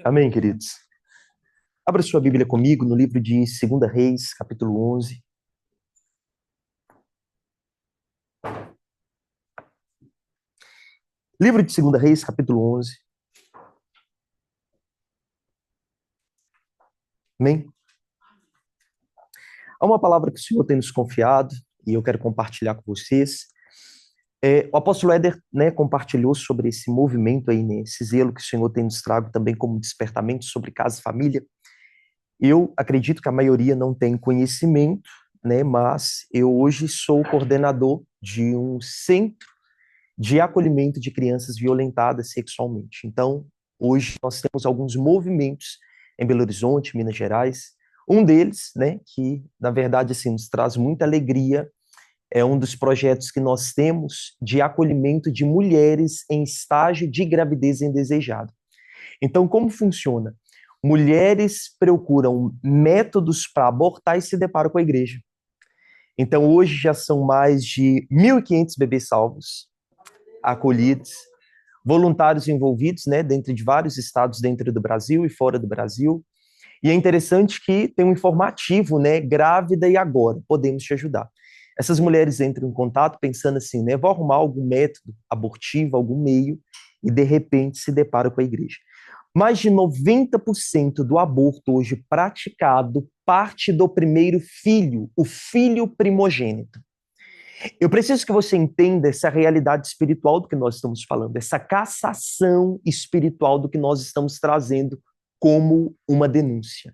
Amém, queridos. Abra sua Bíblia comigo no livro de 2 Reis, capítulo 11. Livro de 2 Reis, capítulo 11. Amém? Há uma palavra que o Senhor tem nos confiado e eu quero compartilhar com vocês. O apóstolo Éder, compartilhou sobre esse movimento aí, esse zelo que o Senhor tem nos trago também como despertamento sobre casa e família. Eu acredito que a maioria não tem conhecimento, mas eu hoje sou coordenador de um centro de acolhimento de crianças violentadas sexualmente. Então, hoje nós temos alguns movimentos em Belo Horizonte, Minas Gerais. Um deles, que na verdade assim nos traz muita alegria, é um dos projetos que nós temos de acolhimento de mulheres em estágio de gravidez indesejada. Então, como funciona? Mulheres procuram métodos para abortar e se deparam com a igreja. Então, hoje já são mais de 1.500 bebês salvos, acolhidos, voluntários envolvidos, dentro de vários estados dentro do Brasil e fora do Brasil. E é interessante que tem um informativo, grávida e agora, podemos te ajudar. Essas mulheres entram em contato pensando assim, vou arrumar algum método abortivo, algum meio, e de repente se deparam com a igreja. Mais de 90% do aborto hoje praticado parte do primeiro filho, o filho primogênito. Eu preciso que você entenda essa realidade espiritual do que nós estamos falando, essa cassação espiritual do que nós estamos trazendo como uma denúncia.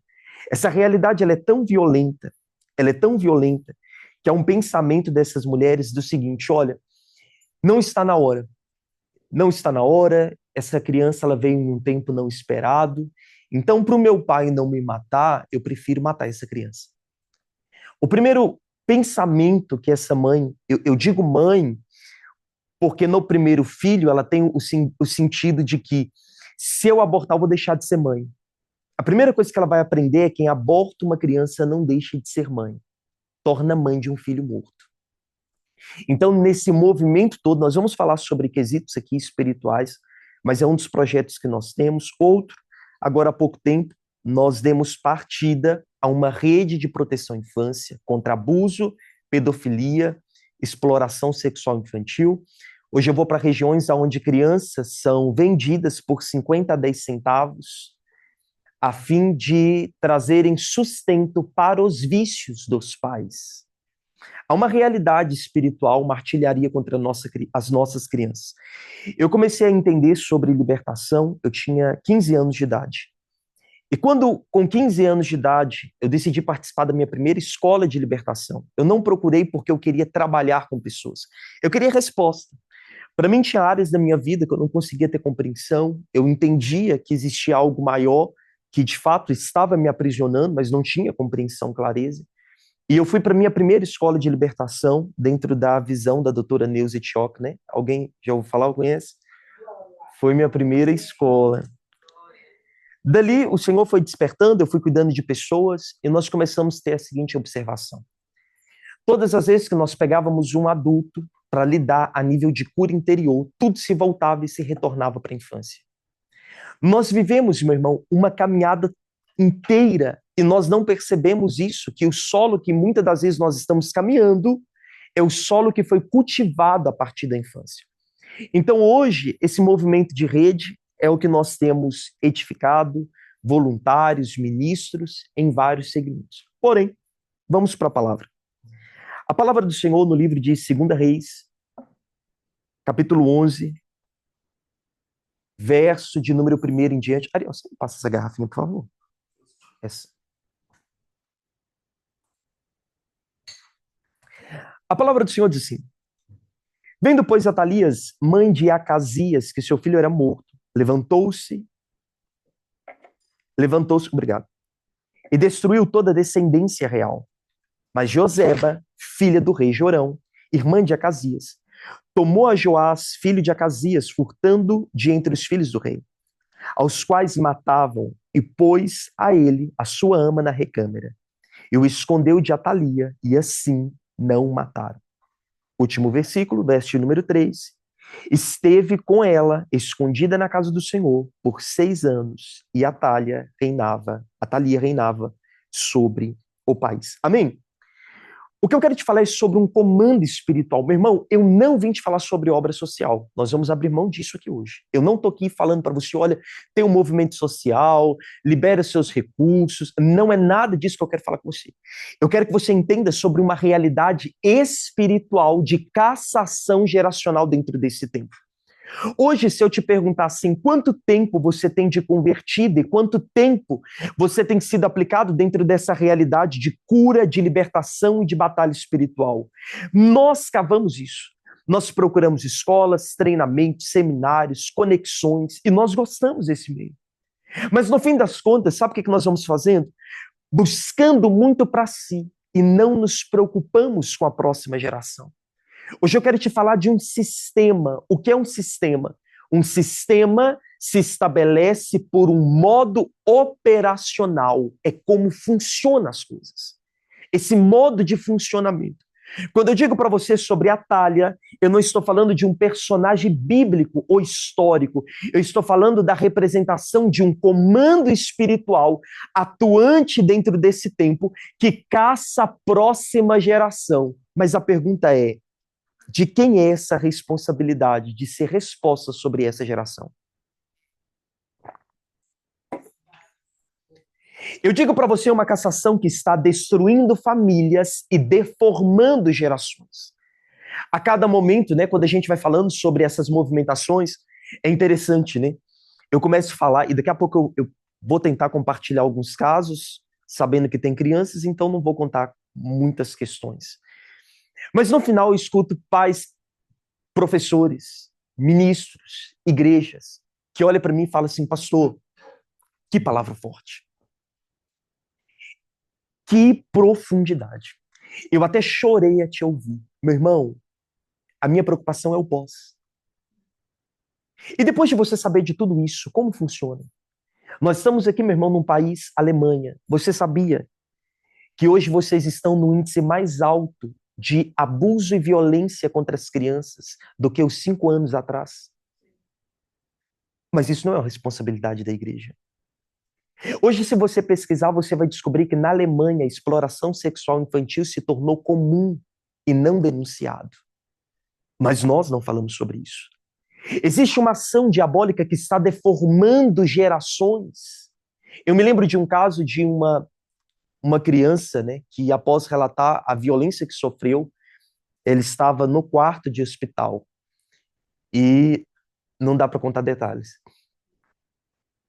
Essa realidade ela é tão violenta, que é um pensamento dessas mulheres do seguinte: olha, não está na hora, essa criança ela veio em um tempo não esperado, então para o meu pai não me matar, eu prefiro matar essa criança. O primeiro pensamento que essa mãe, eu digo mãe, porque no primeiro filho ela tem o sentido de que se eu abortar eu vou deixar de ser mãe. A primeira coisa que ela vai aprender é que quem aborta uma criança não deixa de ser mãe, torna mãe de um filho morto. Então, nesse movimento todo, nós vamos falar sobre quesitos aqui espirituais, mas é um dos projetos que nós temos. Outro, agora há pouco tempo, nós demos partida a uma rede de proteção à infância contra abuso, pedofilia, exploração sexual infantil. Hoje eu vou para regiões onde crianças são vendidas por 50 a 10 centavos a fim de trazerem sustento para os vícios dos pais. Há uma realidade espiritual, uma artilharia contra as nossas crianças. Eu comecei a entender sobre libertação, eu tinha 15 anos de idade. E quando, com 15 anos de idade, eu decidi participar da minha primeira escola de libertação. Eu não procurei porque eu queria trabalhar com pessoas. Eu queria resposta. Para mim, tinha áreas da minha vida que eu não conseguia ter compreensão. Eu entendia que existia algo maior que, de fato, estava me aprisionando, mas não tinha compreensão, clareza. E eu fui para a minha primeira escola de libertação, dentro da visão da doutora Neuza Etioc, Alguém já ouviu falar ou conhece? Foi minha primeira escola. Dali, o Senhor foi despertando, eu fui cuidando de pessoas, e nós começamos a ter a seguinte observação. Todas as vezes que nós pegávamos um adulto para lidar a nível de cura interior, tudo se voltava e se retornava para a infância. Nós vivemos, meu irmão, uma caminhada inteira e nós não percebemos isso, que o solo que muitas das vezes nós estamos caminhando é o solo que foi cultivado a partir da infância. Então hoje, esse movimento de rede é o que nós temos edificado, voluntários, ministros, em vários segmentos. Porém, vamos para a palavra. A palavra do Senhor no livro de 2 Reis, capítulo 11, verso de número 1 em diante. Ariel, você me passa essa garrafinha, por favor? Essa. A palavra do Senhor diz assim: vendo, pois, Atalias, mãe de Acasias, que seu filho era morto, levantou-se, obrigado, e destruiu toda a descendência real. Mas Joseba, filha do rei Jorão, irmã de Acasias, tomou a Joás, filho de Acasias, furtando de entre os filhos do rei, aos quais matavam, e pôs a ele a sua ama na recâmara, e o escondeu de Atalia, e assim não o mataram. Último versículo, verso número 3. Esteve com ela, escondida na casa do Senhor, por 6 anos, e Atalia reinava sobre o país. Amém? O que eu quero te falar é sobre um comando espiritual. Meu irmão, eu não vim te falar sobre obra social. Nós vamos abrir mão disso aqui hoje. Eu não estou aqui falando para você, olha, tem um movimento social, libera seus recursos. Não é nada disso que eu quero falar com você. Eu quero que você entenda sobre uma realidade espiritual de cassação geracional dentro desse tempo. Hoje, se eu te perguntar assim, quanto tempo você tem de convertido e quanto tempo você tem sido aplicado dentro dessa realidade de cura, de libertação e de batalha espiritual? Nós cavamos isso. Nós procuramos escolas, treinamentos, seminários, conexões e nós gostamos desse meio. Mas no fim das contas, sabe o que nós vamos fazendo? Buscando muito para si e não nos preocupamos com a próxima geração. Hoje eu quero te falar de um sistema. O que é um sistema? Um sistema se estabelece por um modo operacional. É como funcionam as coisas. Esse modo de funcionamento. Quando eu digo para você sobre Atalia, eu não estou falando de um personagem bíblico ou histórico. Eu estou falando da representação de um comando espiritual atuante dentro desse tempo que caça a próxima geração. Mas a pergunta é, de quem é essa responsabilidade de ser resposta sobre essa geração? Eu digo para você uma cassação que está destruindo famílias e deformando gerações. A cada momento, né, quando a gente vai falando sobre essas movimentações, é interessante, né? Eu começo a falar, e daqui a pouco eu vou tentar compartilhar alguns casos, sabendo que tem crianças, então não vou contar muitas questões. Mas no final eu escuto pais, professores, ministros, igrejas, que olham para mim e falam assim, pastor, que palavra forte. Que profundidade. Eu até chorei a te ouvir. Meu irmão, a minha preocupação é o pós. E depois de você saber de tudo isso, como funciona? Nós estamos aqui, meu irmão, num país, Alemanha. Você sabia que hoje vocês estão no índice mais alto de abuso e violência contra as crianças do que os 5 anos atrás? Mas isso não é uma responsabilidade da igreja. Hoje, se você pesquisar, você vai descobrir que na Alemanha a exploração sexual infantil se tornou comum e não denunciado. Mas nós não falamos sobre isso. Existe uma ação diabólica que está deformando gerações. Eu me lembro de um caso de uma criança, né, que após relatar a violência que sofreu, ele estava no quarto de hospital. E não dá para contar detalhes.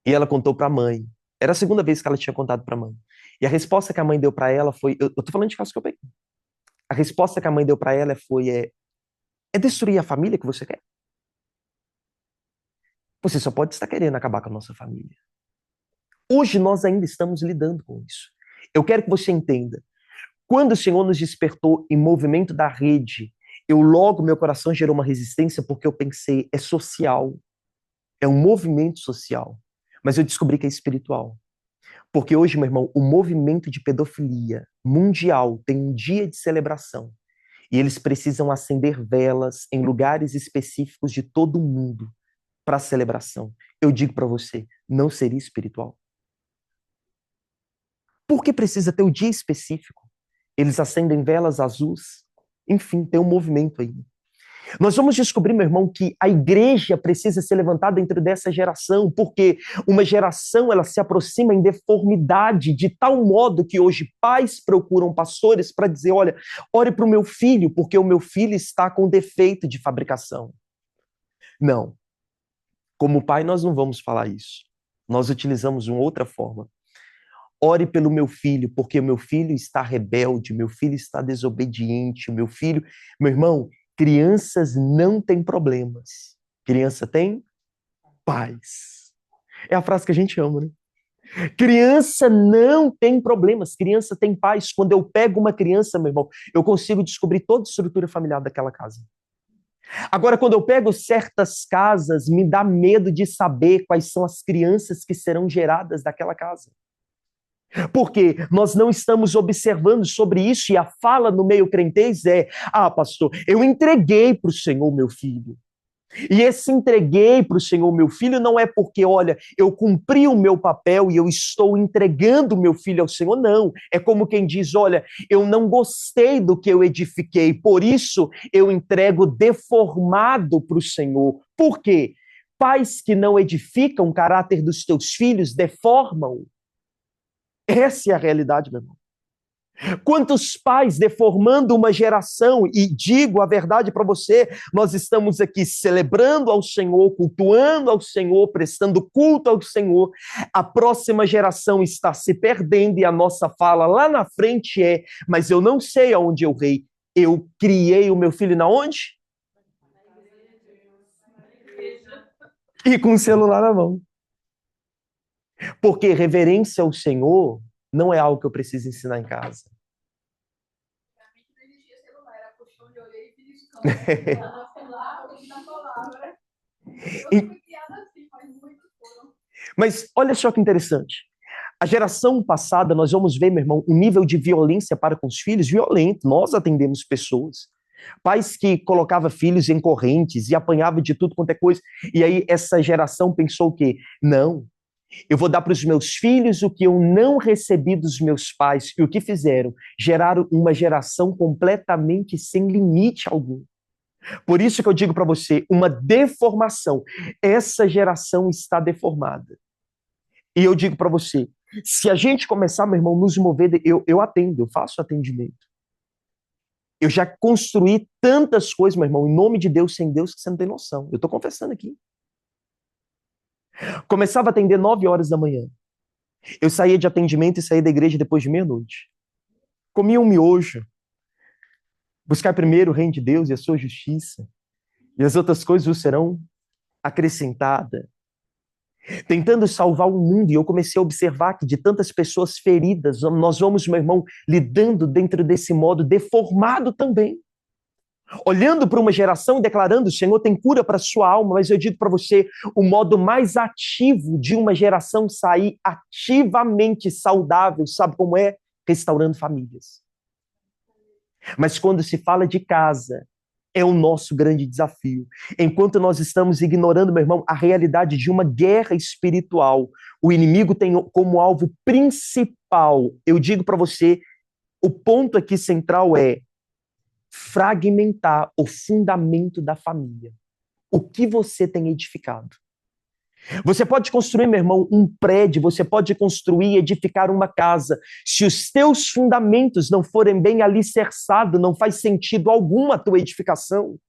E ela contou para a mãe. Era a segunda vez que ela tinha contado para a mãe. E a resposta que a mãe deu para ela foi... Eu tô falando de caso que eu peguei. A resposta que a mãe deu para ela foi: é destruir a família que você quer? Você só pode estar querendo acabar com a nossa família. Hoje nós ainda estamos lidando com isso. Eu quero que você entenda. Quando o Senhor nos despertou em movimento da rede, meu coração gerou uma resistência porque eu pensei, é social. É um movimento social. Mas eu descobri que é espiritual. Porque hoje, meu irmão, o movimento de pedofilia mundial tem um dia de celebração. E eles precisam acender velas em lugares específicos de todo o mundo para celebração. Eu digo para você, não seria espiritual? Por que precisa ter o dia específico? Eles acendem velas azuis. Enfim, tem um movimento aí. Nós vamos descobrir, meu irmão, que a igreja precisa ser levantada dentro dessa geração, porque uma geração ela se aproxima em deformidade de tal modo que hoje pais procuram pastores para dizer, olha, ore para o meu filho, porque o meu filho está com defeito de fabricação. Não. Como pai, nós não vamos falar isso. Nós utilizamos uma outra forma. Ore pelo meu filho, porque o meu filho está rebelde, meu filho está desobediente, o meu filho... Meu irmão, crianças não têm problemas. Criança tem paz. É a frase que a gente ama, né? Criança não tem problemas, criança tem paz. Quando eu pego uma criança, meu irmão, eu consigo descobrir toda a estrutura familiar daquela casa. Agora, quando eu pego certas casas, me dá medo de saber quais são as crianças que serão geradas daquela casa. Porque nós não estamos observando sobre isso, e a fala no meio crentez é: ah, pastor, eu entreguei para o Senhor meu filho. E esse entreguei para o Senhor meu filho não é porque, olha, eu cumpri o meu papel e eu estou entregando o meu filho ao Senhor, não. É como quem diz, olha, eu não gostei do que eu edifiquei, por isso eu entrego deformado para o Senhor. Por quê? Pais que não edificam o caráter dos teus filhos deformam. Essa é a realidade, meu irmão. Quantos pais deformando uma geração, e digo a verdade para você, nós estamos aqui celebrando ao Senhor, cultuando ao Senhor, prestando culto ao Senhor, a próxima geração está se perdendo e a nossa fala lá na frente é, mas eu não sei aonde eu rei, eu criei o meu filho na onde? E com o celular na mão. Porque reverência ao Senhor não é algo que eu preciso ensinar em casa. Mas olha só que interessante. A geração passada, nós vamos ver, meu irmão, um nível de violência para com os filhos violento. Nós atendemos pessoas. Pais que colocavam filhos em correntes e apanhavam de tudo quanto é coisa. E aí essa geração pensou o quê? Não, eu vou dar para os meus filhos o que eu não recebi dos meus pais. E o que fizeram? Geraram uma geração completamente sem limite algum. Por isso que eu digo para você, uma deformação. Essa geração está deformada. E eu digo para você, se a gente começar, meu irmão, nos mover, eu atendo, eu faço atendimento. Eu já construí tantas coisas, meu irmão, em nome de Deus, sem Deus, que você não tem noção. Eu estou confessando aqui. Começava a atender 9 horas da manhã. Eu saía de atendimento e saía da igreja depois de meia-noite. Comia um miojo. Buscar primeiro o reino de Deus e a sua justiça. E as outras coisas vos serão acrescentadas. Tentando salvar o mundo. E eu comecei a observar que de tantas pessoas feridas, nós vamos, meu irmão, lidando dentro desse modo deformado também. Olhando para uma geração e declarando, o Senhor tem cura para a sua alma, mas eu digo para você, o modo mais ativo de uma geração sair ativamente saudável, sabe como é? Restaurando famílias. Mas quando se fala de casa, é o nosso grande desafio. Enquanto nós estamos ignorando, meu irmão, a realidade de uma guerra espiritual, o inimigo tem como alvo principal, eu digo para você, o ponto aqui central é fragmentar o fundamento da família. O que você tem edificado? Você pode construir, meu irmão, um prédio, você pode construir e edificar uma casa. Se os teus fundamentos não forem bem alicerçados, não faz sentido algum a tua edificação.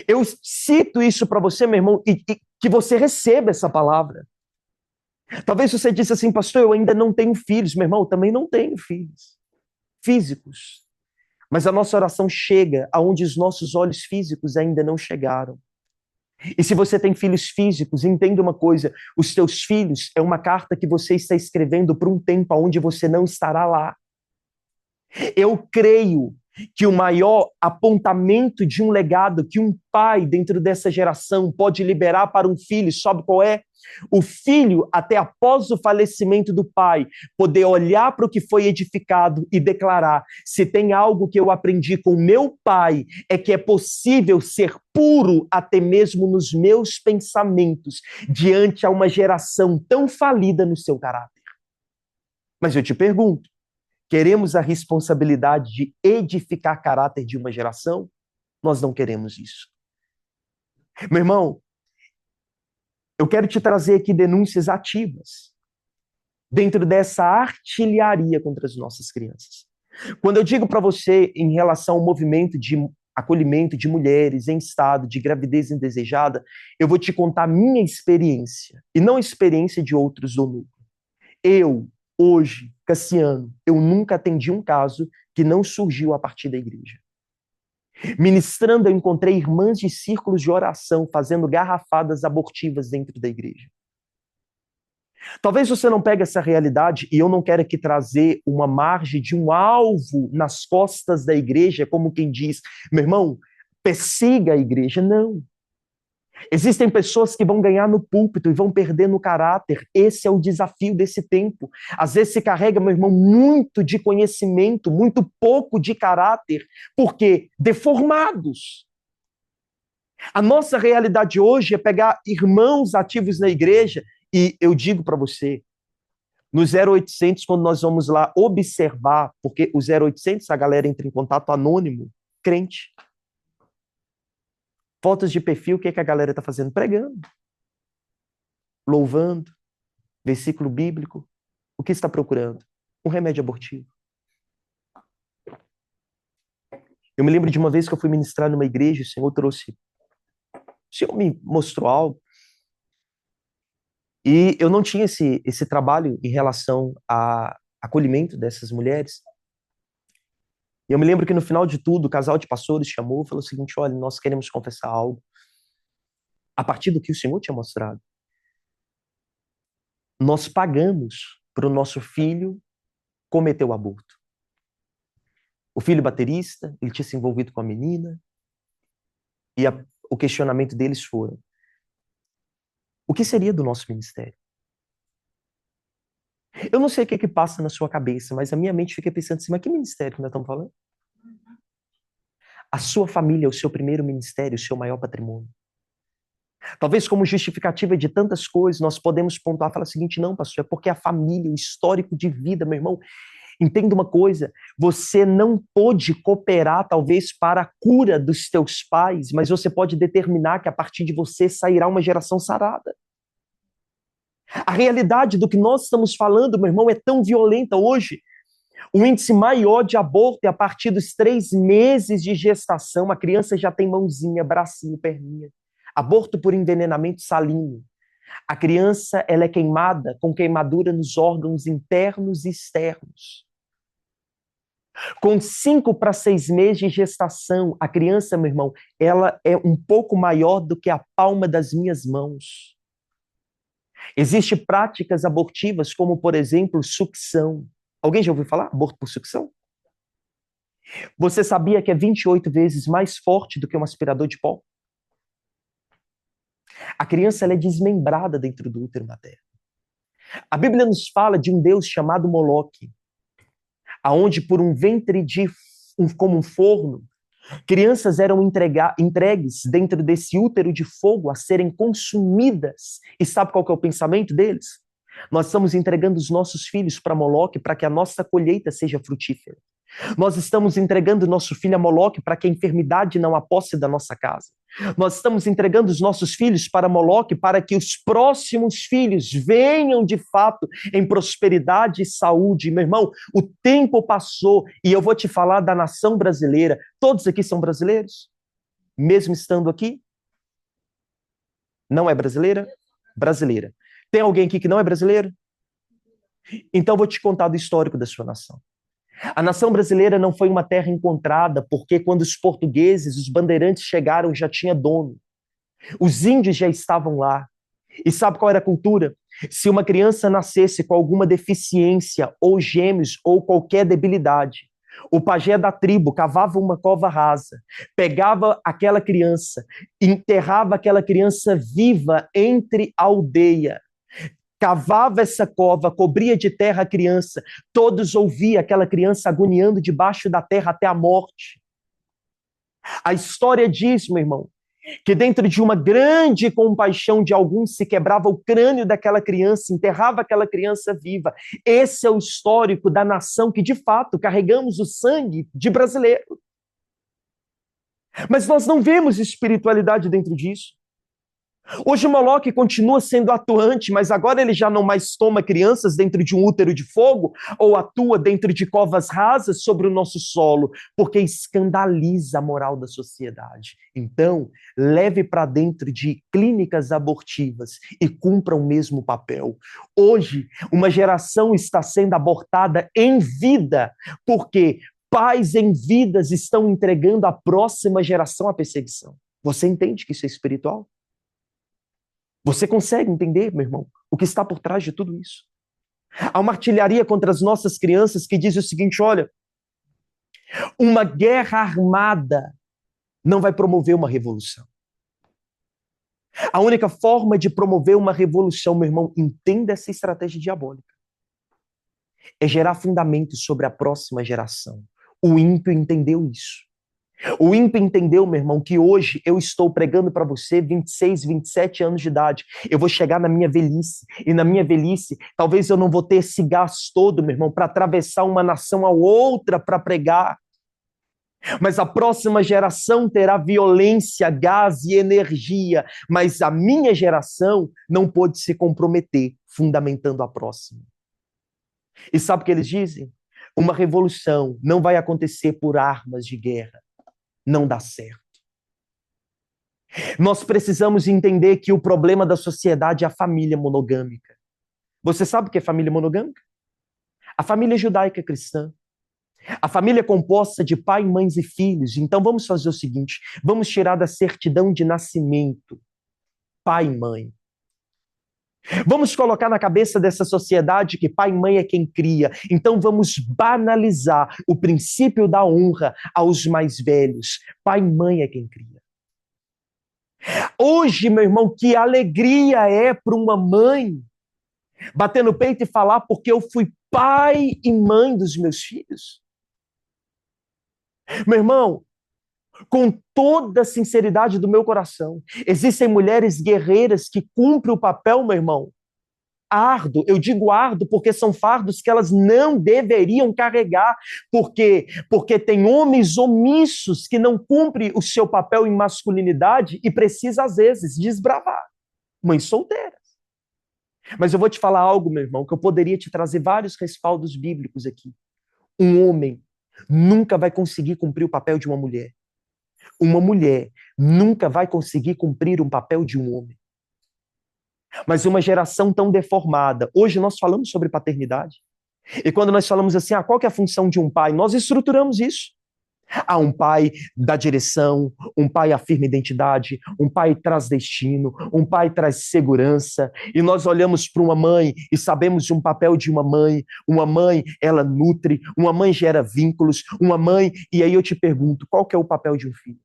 Eu cito isso para você, meu irmão, e que você receba essa palavra. Talvez você disse assim, pastor, eu ainda não tenho filhos. Meu irmão, eu também não tenho filhos físicos. Mas a nossa oração chega aonde os nossos olhos físicos ainda não chegaram. E se você tem filhos físicos, entenda uma coisa, os teus filhos é uma carta que você está escrevendo para um tempo onde você não estará lá. Eu creio que o maior apontamento de um legado que um pai dentro dessa geração pode liberar para um filho, sabe qual é? O filho, até após o falecimento do pai, poder olhar para o que foi edificado e declarar: se tem algo que eu aprendi com meu pai, é que é possível ser puro até mesmo nos meus pensamentos, diante a uma geração tão falida no seu caráter. Mas eu te pergunto, queremos a responsabilidade de edificar caráter de uma geração? Nós não queremos isso. Meu irmão, eu quero te trazer aqui denúncias ativas dentro dessa artilharia contra as nossas crianças. Quando eu digo para você em relação ao movimento de acolhimento de mulheres em estado de gravidez indesejada, eu vou te contar minha experiência e não a experiência de outros do núcleo. Eu, hoje, Cassiano, eu nunca atendi um caso que não surgiu a partir da igreja. Ministrando, eu encontrei irmãs de círculos de oração fazendo garrafadas abortivas dentro da igreja. Talvez você não pegue essa realidade e eu não quero aqui trazer uma margem de um alvo nas costas da igreja, como quem diz, meu irmão, persiga a igreja. Não. Existem pessoas que vão ganhar no púlpito e vão perder no caráter. Esse é o desafio desse tempo. Às vezes se carrega, meu irmão, muito de conhecimento, muito pouco de caráter, porque deformados. A nossa realidade hoje é pegar irmãos ativos na igreja e eu digo para você, no 0800, quando nós vamos lá observar, porque o 0800 a galera entra em contato anônimo, crente. Fotos de perfil, o que, é que a galera está fazendo? Pregando, louvando, versículo bíblico. O que está procurando? Um remédio abortivo. Eu me lembro de uma vez que eu fui ministrar numa igreja, o Senhor me mostrou algo, e eu não tinha esse trabalho em relação ao acolhimento dessas mulheres. E eu me lembro que no final de tudo, o casal de pastores chamou e falou o seguinte: olha, nós queremos confessar algo a partir do que o Senhor tinha mostrado. Nós pagamos para o nosso filho cometer o aborto. O filho baterista, ele tinha se envolvido com a menina, e o questionamento deles foi: o que seria do nosso ministério? Eu não sei o que passa na sua cabeça, mas a minha mente fica pensando assim: mas que ministério que nós estamos falando? A sua família é o seu primeiro ministério, o seu maior patrimônio. Talvez como justificativa de tantas coisas, nós podemos pontuar e falar o seguinte: não, pastor, é porque a família, o histórico de vida, meu irmão, entenda uma coisa, você não pode cooperar talvez para a cura dos teus pais, mas você pode determinar que a partir de você sairá uma geração sarada. A realidade do que nós estamos falando, meu irmão, é tão violenta hoje. O índice maior de aborto é a partir dos 3 meses de gestação. A criança já tem mãozinha, bracinho, perninha. Aborto por envenenamento salino. A criança ela é queimada com queimadura nos órgãos internos e externos. Com 5 para 6 meses de gestação, a criança, meu irmão, ela é um pouco maior do que a palma das minhas mãos. Existem práticas abortivas, como, por exemplo, sucção. Alguém já ouviu falar? Aborto por sucção? Você sabia que é 28 vezes mais forte do que um aspirador de pó? A criança ela é desmembrada dentro do útero materno. A Bíblia nos fala de um Deus chamado Moloque, aonde por um ventre como um forno, crianças eram entregues dentro desse útero de fogo a serem consumidas. E sabe qual que é o pensamento deles? Nós estamos entregando os nossos filhos para Moloque para que a nossa colheita seja frutífera. Nós estamos entregando nosso filho a Moloque para que a enfermidade não aposse da nossa casa. Nós estamos entregando os nossos filhos para Moloque para que os próximos filhos venham de fato em prosperidade e saúde. Meu irmão, o tempo passou e eu vou te falar da nação brasileira. Todos aqui são brasileiros? Mesmo estando aqui? Não é brasileira? Brasileira. Tem alguém aqui que não é brasileiro? Então vou te contar do histórico da sua nação. A nação brasileira não foi uma terra encontrada, porque quando os portugueses, os bandeirantes chegaram, já tinha dono. Os índios já estavam lá. E sabe qual era a cultura? Se uma criança nascesse com alguma deficiência, ou gêmeos, ou qualquer debilidade, o pajé da tribo cavava uma cova rasa, pegava aquela criança, enterrava aquela criança viva entre a aldeia, cavava essa cova, cobria de terra a criança, todos ouviam aquela criança agoniando debaixo da terra até a morte. A história diz, meu irmão, que dentro de uma grande compaixão de alguns se quebrava o crânio daquela criança, enterrava aquela criança viva. Esse é o histórico da nação que, de fato, carregamos o sangue de brasileiro. Mas nós não vemos espiritualidade dentro disso. Hoje o Moloque continua sendo atuante, mas agora ele já não mais toma crianças dentro de um útero de fogo ou atua dentro de covas rasas sobre o nosso solo, porque escandaliza a moral da sociedade. Então, leve para dentro de clínicas abortivas e cumpra o mesmo papel. Hoje, uma geração está sendo abortada em vida, porque pais em vidas estão entregando à próxima geração a perseguição. Você entende que isso é espiritual? Você consegue entender, meu irmão, o que está por trás de tudo isso? Há uma artilharia contra as nossas crianças que diz o seguinte: olha, uma guerra armada não vai promover uma revolução. A única forma de promover uma revolução, meu irmão, entenda essa estratégia diabólica, é gerar fundamentos sobre a próxima geração. O ímpio entendeu isso. O ímpio entendeu, meu irmão, que hoje eu estou pregando para você 26, 27 anos de idade. Eu vou chegar na minha velhice. E na minha velhice, talvez eu não vou ter esse gás todo, meu irmão, para atravessar uma nação a outra para pregar. Mas a próxima geração terá violência, gás e energia. Mas a minha geração não pôde se comprometer, fundamentando a próxima. E sabe o que eles dizem? Uma revolução não vai acontecer por armas de guerra. Não dá certo. Nós precisamos entender que o problema da sociedade é a família monogâmica. Você sabe o que é família monogâmica? A família judaica cristã. A família é composta de pai, mães e filhos. Então vamos fazer o seguinte: vamos tirar da certidão de nascimento pai e mãe. Vamos colocar na cabeça dessa sociedade que pai e mãe é quem cria. Então vamos banalizar o princípio da honra aos mais velhos. Pai e mãe é quem cria. Hoje, meu irmão, que alegria é para uma mãe bater no peito e falar porque eu fui pai e mãe dos meus filhos. Meu irmão, com toda a sinceridade do meu coração, existem mulheres guerreiras que cumprem o papel, meu irmão, árduo. Eu digo árduo porque são fardos que elas não deveriam carregar, porque tem homens omissos que não cumprem o seu papel em masculinidade e precisa, às vezes, desbravar. Mães solteiras. Mas eu vou te falar algo, meu irmão, que eu poderia te trazer vários respaldos bíblicos aqui. Um homem nunca vai conseguir cumprir o papel de uma mulher. Uma mulher nunca vai conseguir cumprir um papel de um homem. Mas uma geração tão deformada. Hoje nós falamos sobre paternidade. E quando nós falamos assim, qual que é a função de um pai? Nós estruturamos isso. Há um pai da direção, um pai afirma identidade, um pai traz destino, um pai traz segurança. E nós olhamos para uma mãe e sabemos de um papel de uma mãe. Uma mãe, ela nutre, uma mãe gera vínculos, uma mãe... E aí eu te pergunto, qual que é o papel de um filho?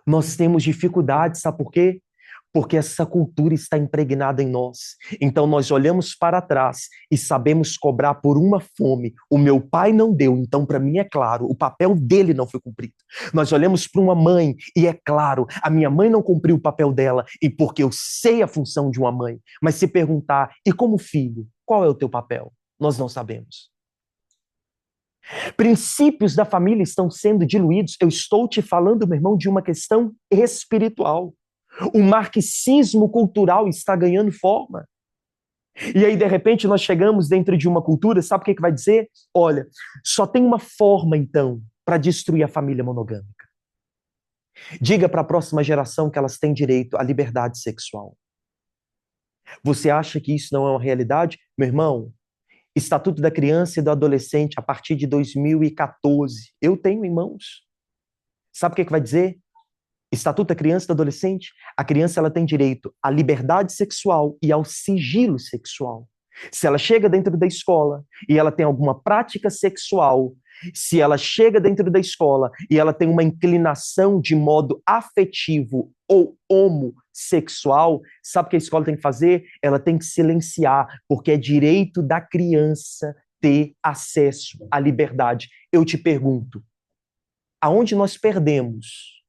Nós temos dificuldades, sabe por quê? Porque essa cultura está impregnada em nós. Então nós olhamos para trás e sabemos cobrar por uma fome. O meu pai não deu, então para mim é claro, o papel dele não foi cumprido. Nós olhamos para uma mãe e é claro, a minha mãe não cumpriu o papel dela, e porque eu sei a função de uma mãe. Mas se perguntar, e como filho, qual é o teu papel? Nós não sabemos. Princípios da família estão sendo diluídos. Eu estou te falando, meu irmão, de uma questão espiritual. O marxismo cultural está ganhando forma. E aí, de repente, nós chegamos dentro de uma cultura, sabe o que vai dizer? Olha, só tem uma forma, então, para destruir a família monogâmica. Diga para a próxima geração que elas têm direito à liberdade sexual. Você acha que isso não é uma realidade? Meu irmão, Estatuto da Criança e do Adolescente, a partir de 2014, eu tenho em mãos. Sabe o que vai dizer? Estatuto da Criança e do Adolescente, a criança ela tem direito à liberdade sexual e ao sigilo sexual. Se ela chega dentro da escola e ela tem alguma prática sexual, se ela chega dentro da escola e ela tem uma inclinação de modo afetivo ou homossexual, sabe o que a escola tem que fazer? Ela tem que silenciar, porque é direito da criança ter acesso à liberdade. Eu te pergunto, aonde nós perdemos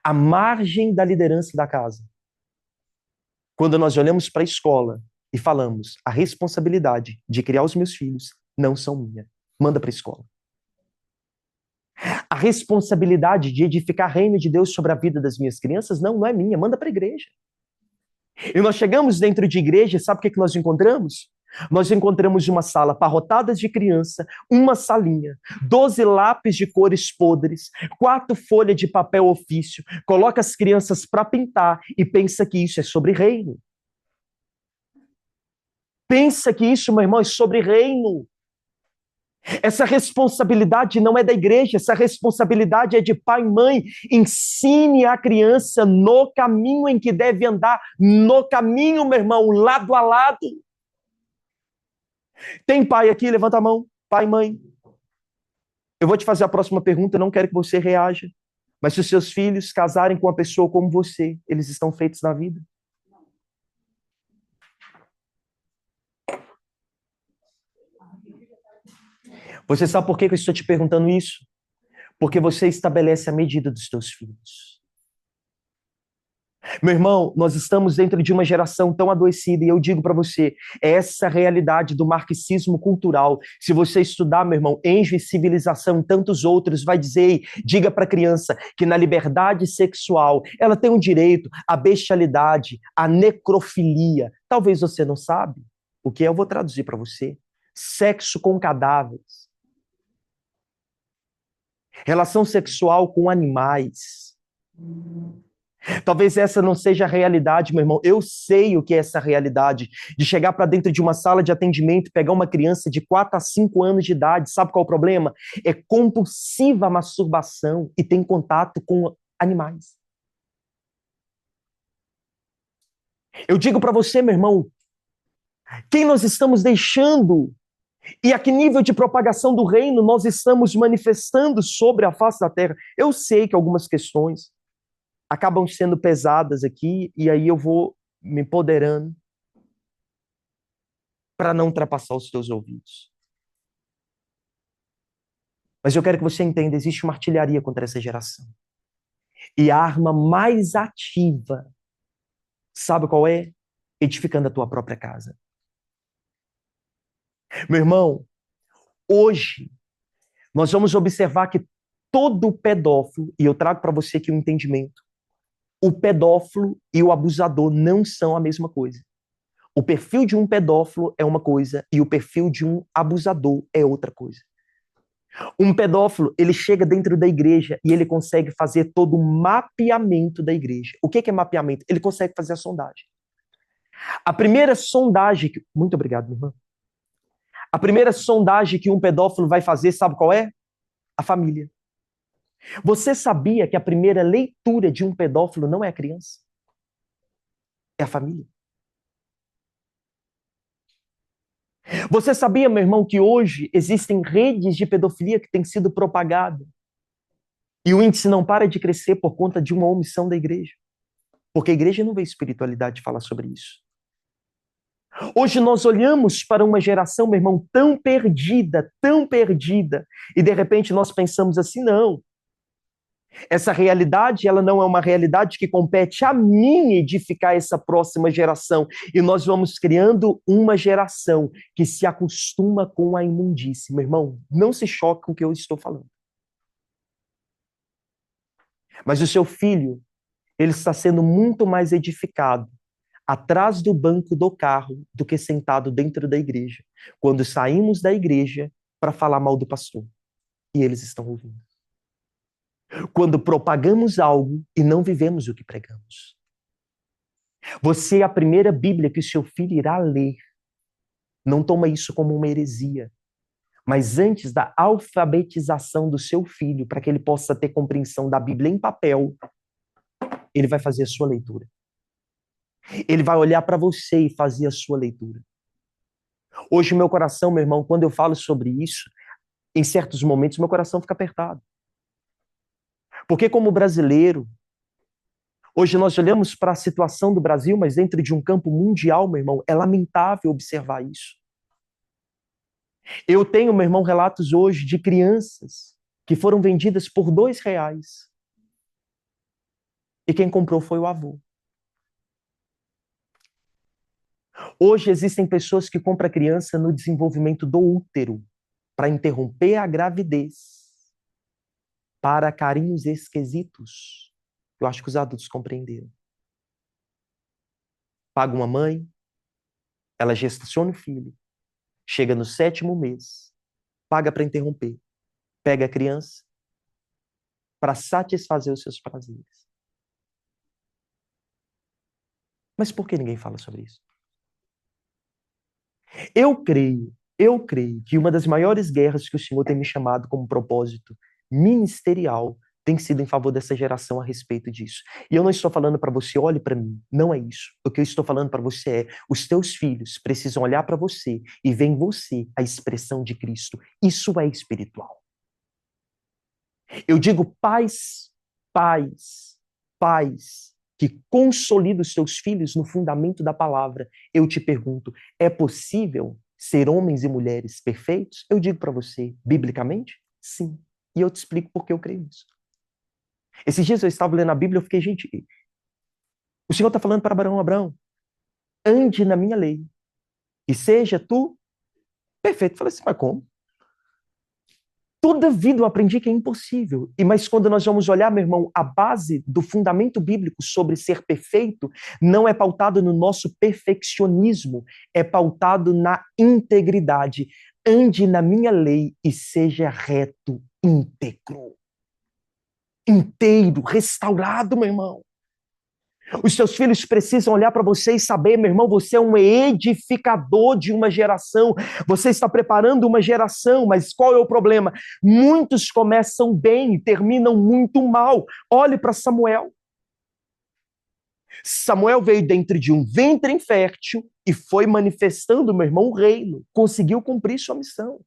a margem da liderança da casa? Quando nós olhamos para a escola e falamos, a responsabilidade de criar os meus filhos não são minha, manda para a escola. A responsabilidade de edificar o reino de Deus sobre a vida das minhas crianças não é minha, manda para a igreja. E nós chegamos dentro de igreja, sabe o que nós encontramos? Nós encontramos uma sala abarrotada de criança, uma salinha, 12 lápis de cores podres, 4 folhas de papel ofício, coloca as crianças para pintar e pensa que isso é sobre reino. Pensa que isso, meu irmão, é sobre reino. Essa responsabilidade não é da igreja, essa responsabilidade é de pai e mãe. Ensine a criança no caminho em que deve andar, no caminho, meu irmão, lado a lado. Tem pai aqui? Levanta a mão. Pai e mãe. Eu vou te fazer a próxima pergunta, eu não quero que você reaja. Mas se os seus filhos casarem com uma pessoa como você, eles estão feitos na vida? Você sabe por que eu estou te perguntando isso? Porque você estabelece a medida dos teus filhos. Meu irmão, nós estamos dentro de uma geração tão adoecida, e eu digo para você, é essa realidade do marxismo cultural. Se você estudar, meu irmão, Enjo e Civilização e tantos outros, vai dizer, diga para a criança que na liberdade sexual ela tem um direito à bestialidade, à necrofilia. Talvez você não sabe o que é, eu vou traduzir para você. Sexo com cadáveres, relação sexual com animais. Talvez essa não seja a realidade, meu irmão. Eu sei o que é essa realidade. De chegar para dentro de uma sala de atendimento, pegar uma criança de 4 a 5 anos de idade. Sabe qual é o problema? É compulsiva a masturbação e tem contato com animais. Eu digo para você, meu irmão, quem nós estamos deixando e a que nível de propagação do reino nós estamos manifestando sobre a face da terra. Eu sei que algumas questões acabam sendo pesadas aqui, e aí eu vou me empoderando para não ultrapassar os teus ouvidos. Mas eu quero que você entenda, existe uma artilharia contra essa geração. E a arma mais ativa, sabe qual é? Edificando a tua própria casa. Meu irmão, hoje nós vamos observar que todo pedófilo, e eu trago para você aqui um entendimento, o pedófilo e o abusador não são a mesma coisa. O perfil de um pedófilo é uma coisa e o perfil de um abusador é outra coisa. Um pedófilo, ele chega dentro da igreja e ele consegue fazer todo o mapeamento da igreja. O que é mapeamento? Ele consegue fazer a sondagem. A primeira sondagem... Muito obrigado, minha irmã. A primeira sondagem que um pedófilo vai fazer, sabe qual é? A família. Você sabia que a primeira leitura de um pedófilo não é a criança? É a família. Você sabia, meu irmão, que hoje existem redes de pedofilia que têm sido propagadas? E o índice não para de crescer por conta de uma omissão da igreja. Porque a igreja não vê espiritualidade falar sobre isso. Hoje nós olhamos para uma geração, meu irmão, tão perdida, e de repente nós pensamos assim, não, essa realidade, ela não é uma realidade que compete a mim edificar essa próxima geração, e nós vamos criando uma geração que se acostuma com a imundície. Meu irmão, não se choque com o que eu estou falando. Mas o seu filho, ele está sendo muito mais edificado atrás do banco do carro do que sentado dentro da igreja. Quando saímos da igreja para falar mal do pastor. E eles estão ouvindo. Quando propagamos algo e não vivemos o que pregamos. Você é a primeira Bíblia que o seu filho irá ler. Não toma isso como uma heresia. Mas antes da alfabetização do seu filho, para que ele possa ter compreensão da Bíblia em papel, ele vai fazer a sua leitura. Ele vai olhar para você e fazer a sua leitura. Hoje, meu coração, meu irmão, quando eu falo sobre isso, em certos momentos, meu coração fica apertado. Porque, como brasileiro, hoje nós olhamos para a situação do Brasil, mas dentro de um campo mundial, meu irmão, é lamentável observar isso. Eu tenho, meu irmão, relatos hoje de crianças que foram vendidas por R$ 2. E quem comprou foi o avô. Hoje existem pessoas que compram a criança no desenvolvimento do útero para interromper a gravidez, para carinhos esquisitos. Eu acho que os adultos compreenderam. Paga uma mãe, ela gestaciona o filho, chega no 7º mês, paga para interromper, pega a criança para satisfazer os seus prazeres. Mas por que ninguém fala sobre isso? Eu creio que uma das maiores guerras que o Senhor tem me chamado como propósito ministerial tem sido em favor dessa geração a respeito disso. E eu não estou falando para você, olhe para mim. Não é isso. O que eu estou falando para você é, os teus filhos precisam olhar para você e ver em você a expressão de Cristo. Isso é espiritual. Eu digo pais, que consolidam os teus filhos no fundamento da palavra. Eu te pergunto, é possível ser homens e mulheres perfeitos? Eu digo para você, biblicamente, sim. E eu te explico por que eu creio nisso. Esses dias eu estava lendo a Bíblia e eu fiquei, gente, o Senhor está falando para Abraão, Abraão, ande na minha lei e seja tu perfeito. Eu falei assim, mas como? Toda vida eu aprendi que é impossível. Mas quando nós vamos olhar, meu irmão, a base do fundamento bíblico sobre ser perfeito não é pautado no nosso perfeccionismo, é pautado na integridade. Ande na minha lei e seja reto, íntegro, inteiro, restaurado, meu irmão. Os seus filhos precisam olhar para você e saber, meu irmão, você é um edificador de uma geração. Você está preparando uma geração, mas qual é o problema? Muitos começam bem e terminam muito mal. Olhe para Samuel. Samuel veio dentro de um ventre infértil e foi manifestando, meu irmão, o reino. Conseguiu cumprir sua missão.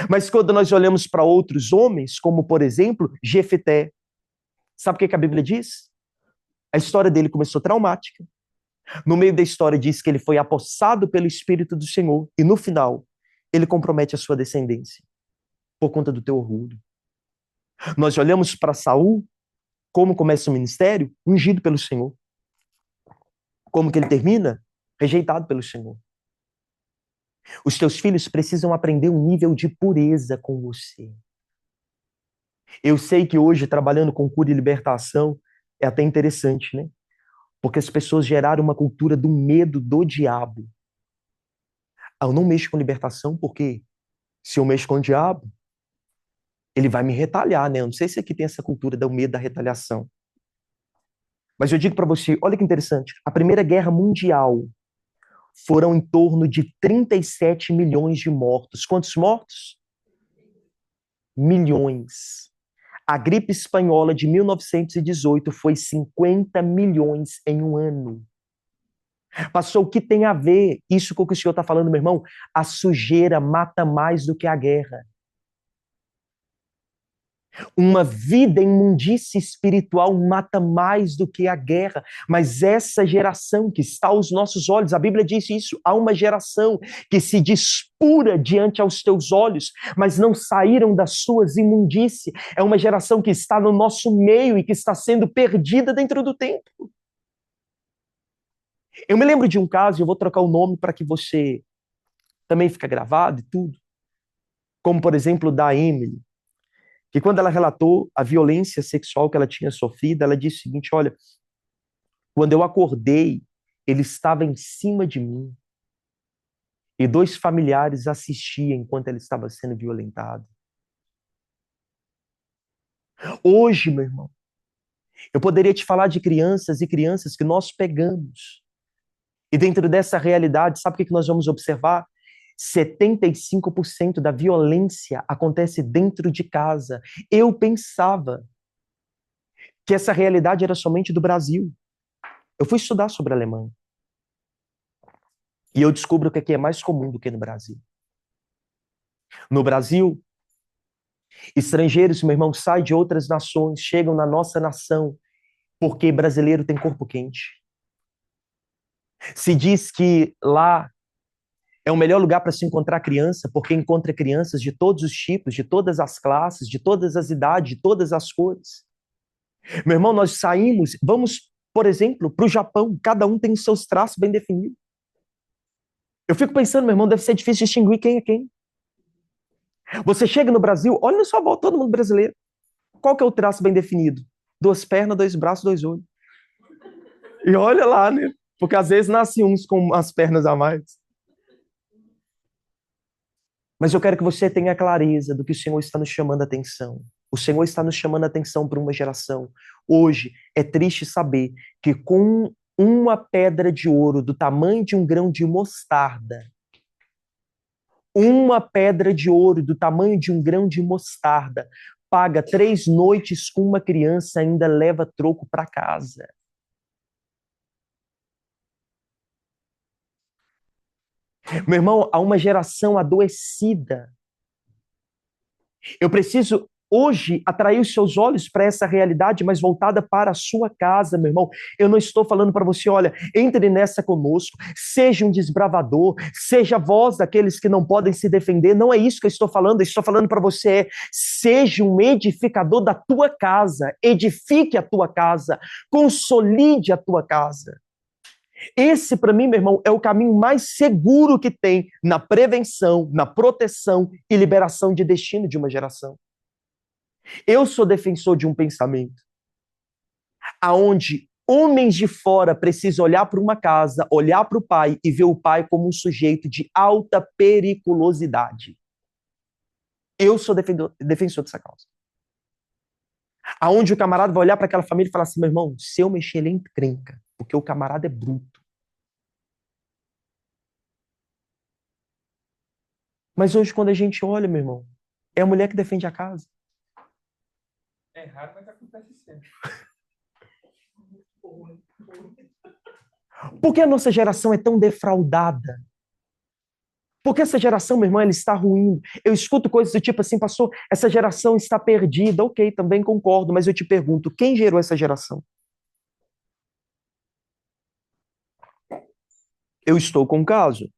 Mas quando nós olhamos para outros homens, como por exemplo, Jefté, sabe o que a Bíblia diz? A história dele começou traumática. No meio da história diz que ele foi apossado pelo Espírito do Senhor e no final ele compromete a sua descendência por conta do teu orgulho. Nós olhamos para Saul, como começa o ministério, ungido pelo Senhor. Como que ele termina? Rejeitado pelo Senhor. Os teus filhos precisam aprender um nível de pureza com você. Eu sei que hoje, trabalhando com cura e libertação, é até interessante, né? Porque as pessoas geraram uma cultura do medo do diabo. Eu não mexo com libertação porque se eu mexo com o diabo, ele vai me retalhar, né? Eu não sei se aqui tem essa cultura do medo da retaliação. Mas eu digo para você, olha que interessante, a Primeira Guerra Mundial foram em torno de 37 milhões de mortos. Quantos mortos? Milhões. A gripe espanhola de 1918 foi 50 milhões em um ano. Passou, o que tem a ver isso com o que o senhor está falando, meu irmão? A sujeira mata mais do que a guerra. Uma vida em imundície espiritual mata mais do que a guerra. Mas essa geração que está aos nossos olhos, a Bíblia diz isso, há uma geração que se dispura diante aos teus olhos, mas não saíram das suas imundícies. É uma geração que está no nosso meio e que está sendo perdida dentro do tempo. Eu me lembro de um caso, eu vou trocar o nome para que você também fique gravado e tudo, como por exemplo da Emily, que quando ela relatou a violência sexual que ela tinha sofrido, ela disse o seguinte, olha, quando eu acordei, ele estava em cima de mim e dois familiares assistiam enquanto ele estava sendo violentado. Hoje, meu irmão, eu poderia te falar de crianças e crianças que nós pegamos. E dentro dessa realidade, sabe o que nós vamos observar? 75% da violência acontece dentro de casa. Eu pensava que essa realidade era somente do Brasil. Eu fui estudar sobre a Alemanha. E eu descubro que aqui é mais comum do que no Brasil. No Brasil, estrangeiros, meu irmão, saem de outras nações, chegam na nossa nação, porque brasileiro tem corpo quente. Se diz que lá é o melhor lugar para se encontrar criança, porque encontra crianças de todos os tipos, de todas as classes, de todas as idades, de todas as cores. Meu irmão, nós saímos, vamos, por exemplo, para o Japão, cada um tem seus traços bem definidos. Eu fico pensando, meu irmão, deve ser difícil distinguir quem é quem. Você chega no Brasil, olha na sua volta, todo mundo brasileiro. Qual que é o traço bem definido? Duas pernas, dois braços, dois olhos. E olha lá, né? Porque às vezes nasce uns com as pernas a mais. Mas eu quero que você tenha clareza do que o Senhor está nos chamando a atenção. O Senhor está nos chamando a atenção para uma geração. Hoje é triste saber que com uma pedra de ouro do tamanho de um grão de mostarda, uma pedra de ouro do tamanho de um grão de mostarda, paga 3 noites com uma criança, ainda leva troco para casa. Meu irmão, há uma geração adoecida. Eu preciso hoje atrair os seus olhos para essa realidade mais voltada para a sua casa, meu irmão. Eu não estou falando para você, olha, entre nessa conosco, seja um desbravador, seja a voz daqueles que não podem se defender. Não é isso que eu estou falando. Eu estou falando para você, seja um edificador da tua casa, edifique a tua casa, consolide a tua casa. Esse, para mim, meu irmão, é o caminho mais seguro que tem na prevenção, na proteção e liberação de destino de uma geração. Eu sou defensor de um pensamento aonde homens de fora precisam olhar para uma casa, olhar para o pai e ver o pai como um sujeito de alta periculosidade. Eu sou defensor dessa causa. Aonde o camarada vai olhar para aquela família e falar assim, meu irmão, se eu mexer, ele encrenca, porque o camarada é bruto. Mas hoje, quando a gente olha, meu irmão, é a mulher que defende a casa. É raro, mas acontece sempre. Por que a nossa geração é tão defraudada? Porque essa geração, meu irmão, ela está ruim. Eu escuto coisas do tipo assim, pastor, essa geração está perdida. Ok, também concordo, mas eu te pergunto, quem gerou essa geração? Eu estou com um caso.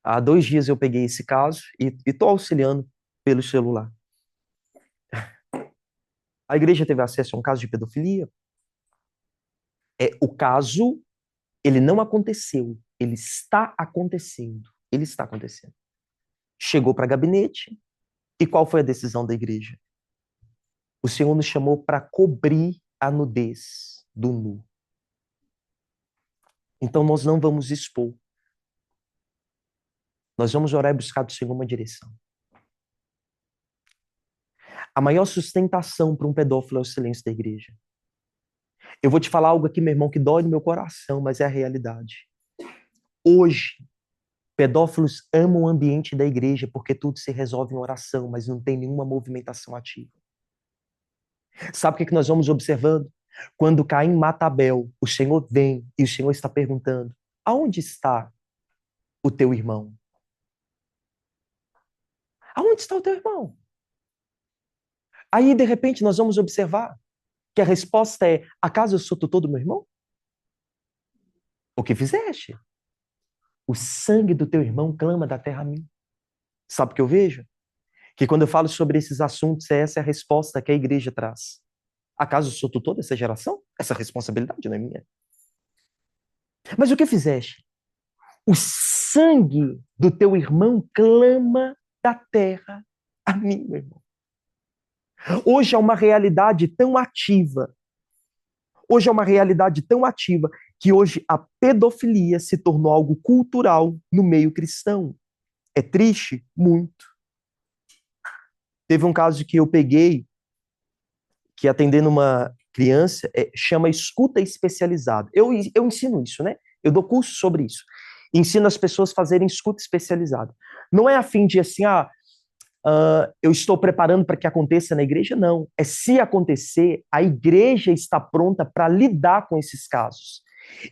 Há 2 dias eu peguei esse caso e estou auxiliando pelo celular. A igreja teve acesso a um caso de pedofilia. O caso, ele não aconteceu. Ele está acontecendo. Ele está acontecendo. Chegou para gabinete. E qual foi a decisão da igreja? O Senhor nos chamou para cobrir a nudez do nu. Então nós não vamos expor. Nós vamos orar e buscar do Senhor uma direção. A maior sustentação para um pedófilo é o silêncio da igreja. Eu vou te falar algo aqui, meu irmão, que dói no meu coração, mas é a realidade. Hoje, pedófilos amam o ambiente da igreja porque tudo se resolve em oração, mas não tem nenhuma movimentação ativa. Sabe o que nós vamos observando? Quando Caim mata Abel, o Senhor vem e o Senhor está perguntando: aonde está o teu irmão? Aonde está o teu irmão? Aí, de repente, nós vamos observar que a resposta é: acaso eu sou tutor do meu irmão? O que fizeste? O sangue do teu irmão clama da terra a mim. Sabe o que eu vejo? Que quando eu falo sobre esses assuntos, essa é a resposta que a igreja traz. Acaso eu sou tutor dessa geração? Essa responsabilidade não é minha. Mas o que fizeste? O sangue do teu irmão clama da terra a mim, meu irmão. Hoje é uma realidade tão ativa. Hoje é uma realidade tão ativa que hoje a pedofilia se tornou algo cultural no meio cristão. É triste? Muito. Teve um caso que eu peguei, que atendendo uma criança, chama escuta especializada. Eu ensino isso, né? Eu dou curso sobre isso. Ensino as pessoas a fazerem escuta especializada. Não é a fim de assim, eu estou preparando para que aconteça na igreja, não. É se acontecer, a igreja está pronta para lidar com esses casos.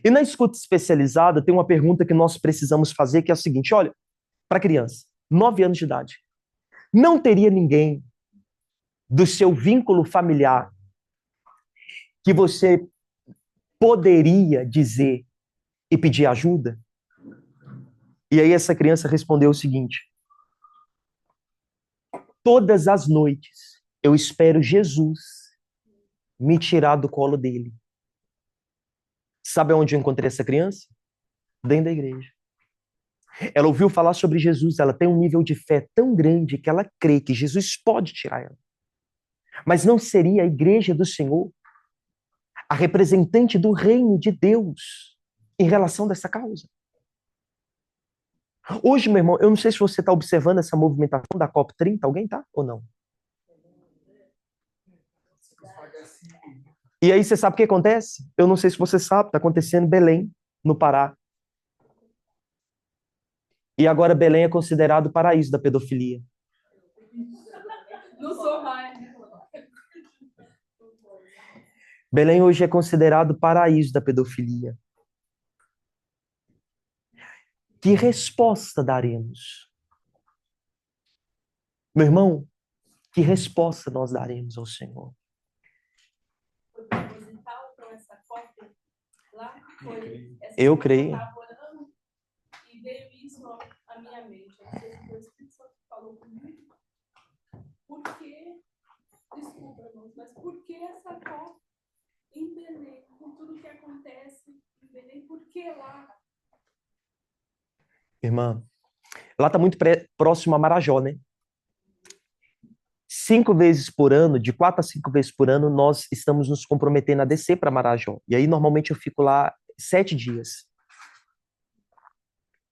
E na escuta especializada, tem uma pergunta que nós precisamos fazer, que é o seguinte: olha, para criança, 9 anos de idade, não teria ninguém do seu vínculo familiar que você poderia dizer e pedir ajuda? E aí essa criança respondeu o seguinte: todas as noites eu espero Jesus me tirar do colo dele. Sabe onde eu encontrei essa criança? Dentro da igreja. Ela ouviu falar sobre Jesus, ela tem um nível de fé tão grande que ela crê que Jesus pode tirar ela. Mas não seria a igreja do Senhor a representante do reino de Deus em relação dessa causa? Hoje, meu irmão, eu não sei se você está observando essa movimentação da COP30, alguém tá ou não? E aí você sabe o que acontece? Eu não sei se você sabe, está acontecendo em Belém, no Pará. E agora Belém é considerado o paraíso da pedofilia. Não sou mais. Belém hoje é considerado o paraíso da pedofilia. Que resposta daremos? Meu irmão, Que resposta nós daremos ao Senhor? Foi proposital para essa cópia lá? Foi essa Eu semana creio. Eu estava orando e veio isso à minha mente. Eu não sei se foi o Espírito Santo que falou comigo. Por que, desculpa, irmãos, mas por que essa cópia em Belém, com tudo que acontece em Belém, por que lá? Irmã, lá está muito próximo a Marajó, né? 5 vezes por ano, de 4 a 5 vezes por ano, nós estamos nos comprometendo a descer para Marajó. E aí, normalmente, eu fico lá 7 dias.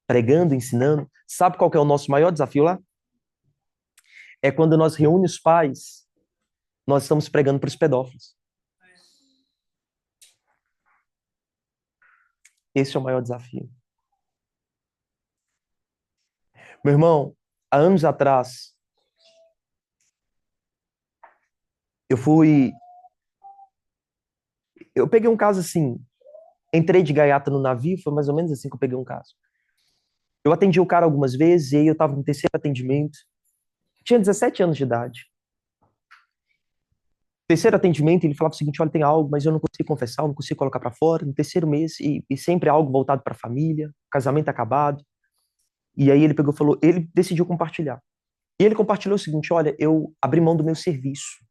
Pregando, ensinando. Sabe qual que é o nosso maior desafio lá? É quando nós reúne os pais, nós estamos pregando para os pedófilos. Esse é o maior desafio. Meu irmão, há anos atrás, eu peguei um caso assim, entrei de gaiata no navio, foi mais ou menos assim que eu peguei um caso. Eu atendi o cara algumas vezes, e aí eu estava no terceiro atendimento, tinha 17 anos de idade. Terceiro atendimento, ele falava o seguinte: olha, tem algo, mas eu não consigo confessar, eu não consigo colocar para fora. No terceiro mês, e sempre algo voltado para a família, casamento acabado. E aí ele pegou e falou, ele decidiu compartilhar. E ele compartilhou o seguinte: olha, eu abri mão do meu serviço.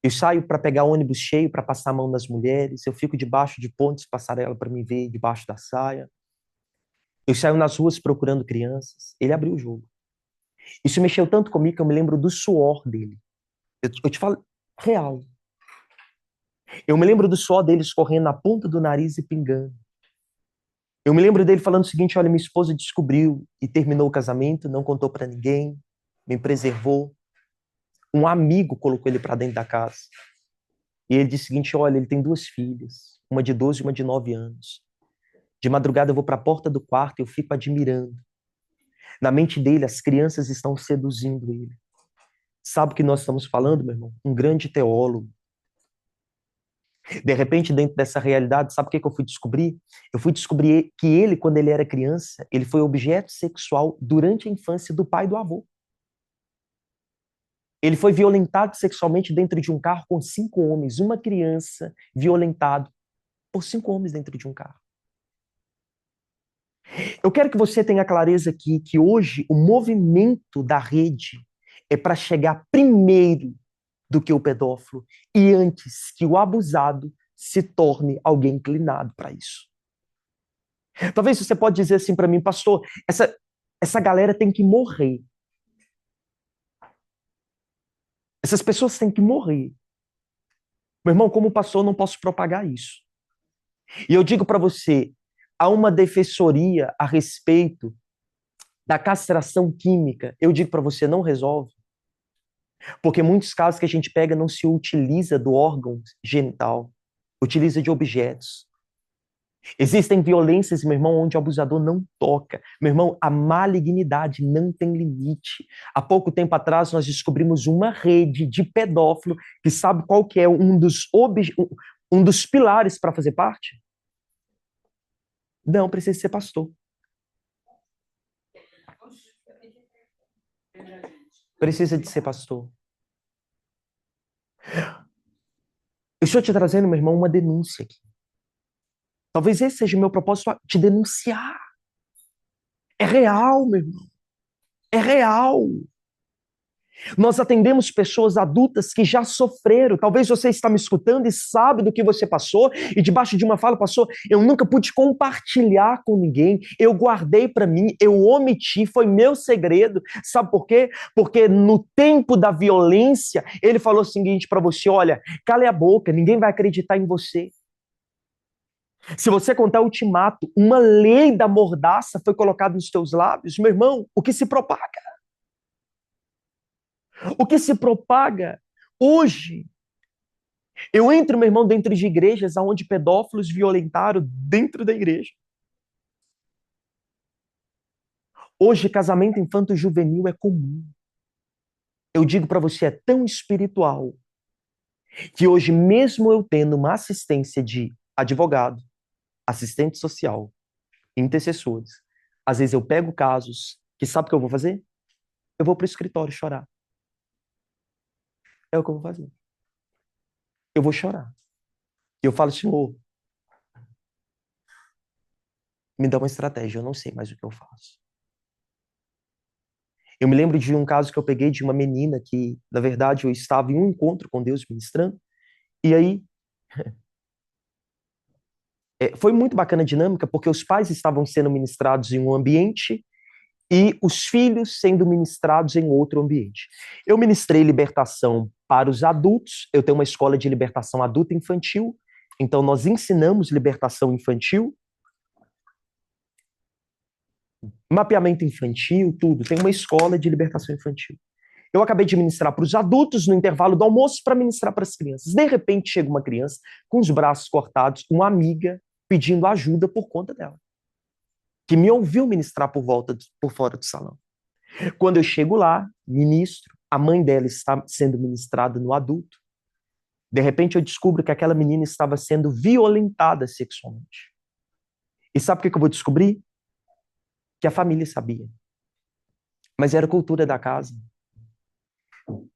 Eu saio para pegar ônibus cheio para passar a mão nas mulheres, eu fico debaixo de pontes passarela para me ver debaixo da saia. Eu saio nas ruas procurando crianças. Ele abriu o jogo. Isso mexeu tanto comigo que eu me lembro do suor dele. Eu te falo real. Eu me lembro do suor dele escorrendo na ponta do nariz e pingando. Eu me lembro dele falando o seguinte: olha, minha esposa descobriu e terminou o casamento, não contou para ninguém, me preservou. Um amigo colocou ele para dentro da casa. E ele disse o seguinte: olha, ele tem 2 filhas, uma de 12 e uma de 9 anos. De madrugada eu vou para a porta do quarto e eu fico admirando. Na mente dele, as crianças estão seduzindo ele. Sabe o que nós estamos falando, meu irmão? Um grande teólogo. De repente, dentro dessa realidade, sabe o que eu fui descobrir? Eu fui descobrir que ele, quando ele era criança, ele foi objeto sexual durante a infância do pai e do avô. Ele foi violentado sexualmente dentro de um carro com 5 homens. Uma criança violentado por 5 homens dentro de um carro. Eu quero que você tenha clareza aqui que hoje o movimento da rede é para chegar primeiro do que o pedófilo e antes que o abusado se torne alguém inclinado para isso. Talvez você pode dizer assim para mim: pastor, essa galera tem que morrer. Essas pessoas têm que morrer. Meu irmão, como pastor, eu não posso propagar isso. E eu digo para você, há uma defensoria a respeito da castração química. Eu digo para você, não resolve. Porque muitos casos que a gente pega não se utiliza do órgão genital, utiliza de objetos. Existem violências, meu irmão, onde o abusador não toca. Meu irmão, a malignidade não tem limite. Há pouco tempo atrás, nós descobrimos uma rede de pedófilo que sabe qual que é um dos pilares para fazer parte? Não, precisa ser pastor. Precisa de ser pastor. Eu estou te trazendo, meu irmão, uma denúncia aqui. Talvez esse seja o meu propósito, te denunciar. É real, meu irmão. É real. Nós atendemos pessoas adultas que já sofreram. Talvez você está me escutando e sabe do que você passou, e debaixo de uma fala passou: eu nunca pude compartilhar com ninguém, eu guardei para mim, eu omiti, foi meu segredo. Sabe por quê? Porque no tempo da violência, ele falou o seguinte para você: olha, cale a boca, ninguém vai acreditar em você. Se você contar ultimato, uma lei da mordaça foi colocada nos teus lábios, meu irmão, o que se propaga? O que se propaga hoje? Eu entro, meu irmão, dentro de igrejas onde pedófilos violentaram dentro da igreja. Hoje, casamento infanto-juvenil é comum. Eu digo para você, é tão espiritual que hoje, mesmo eu tendo uma assistência de advogado, assistente social, intercessores, às vezes eu pego casos que sabe o que eu vou fazer? Eu vou para o escritório chorar. É o que eu vou fazer. Eu vou chorar. E eu falo, Senhor, me dá uma estratégia, eu não sei mais o que eu faço. Eu me lembro de um caso que eu peguei de uma menina que, na verdade, eu estava em um encontro com Deus ministrando, e aí foi muito bacana a dinâmica, porque os pais estavam sendo ministrados em um ambiente e os filhos sendo ministrados em outro ambiente. Eu ministrei libertação para os adultos, eu tenho uma escola de libertação adulta e infantil, então nós ensinamos libertação infantil, mapeamento infantil, tudo. Tem uma escola de libertação infantil. Eu acabei de ministrar para os adultos no intervalo do almoço para ministrar para as crianças. De repente chega uma criança com os braços cortados, uma amiga pedindo ajuda por conta dela, que me ouviu ministrar por fora do salão. Quando eu chego lá, ministro, a mãe dela está sendo ministrada no adulto. De repente eu descubro que aquela menina estava sendo violentada sexualmente. E sabe o que eu vou descobrir? Que a família sabia. Mas era cultura da casa.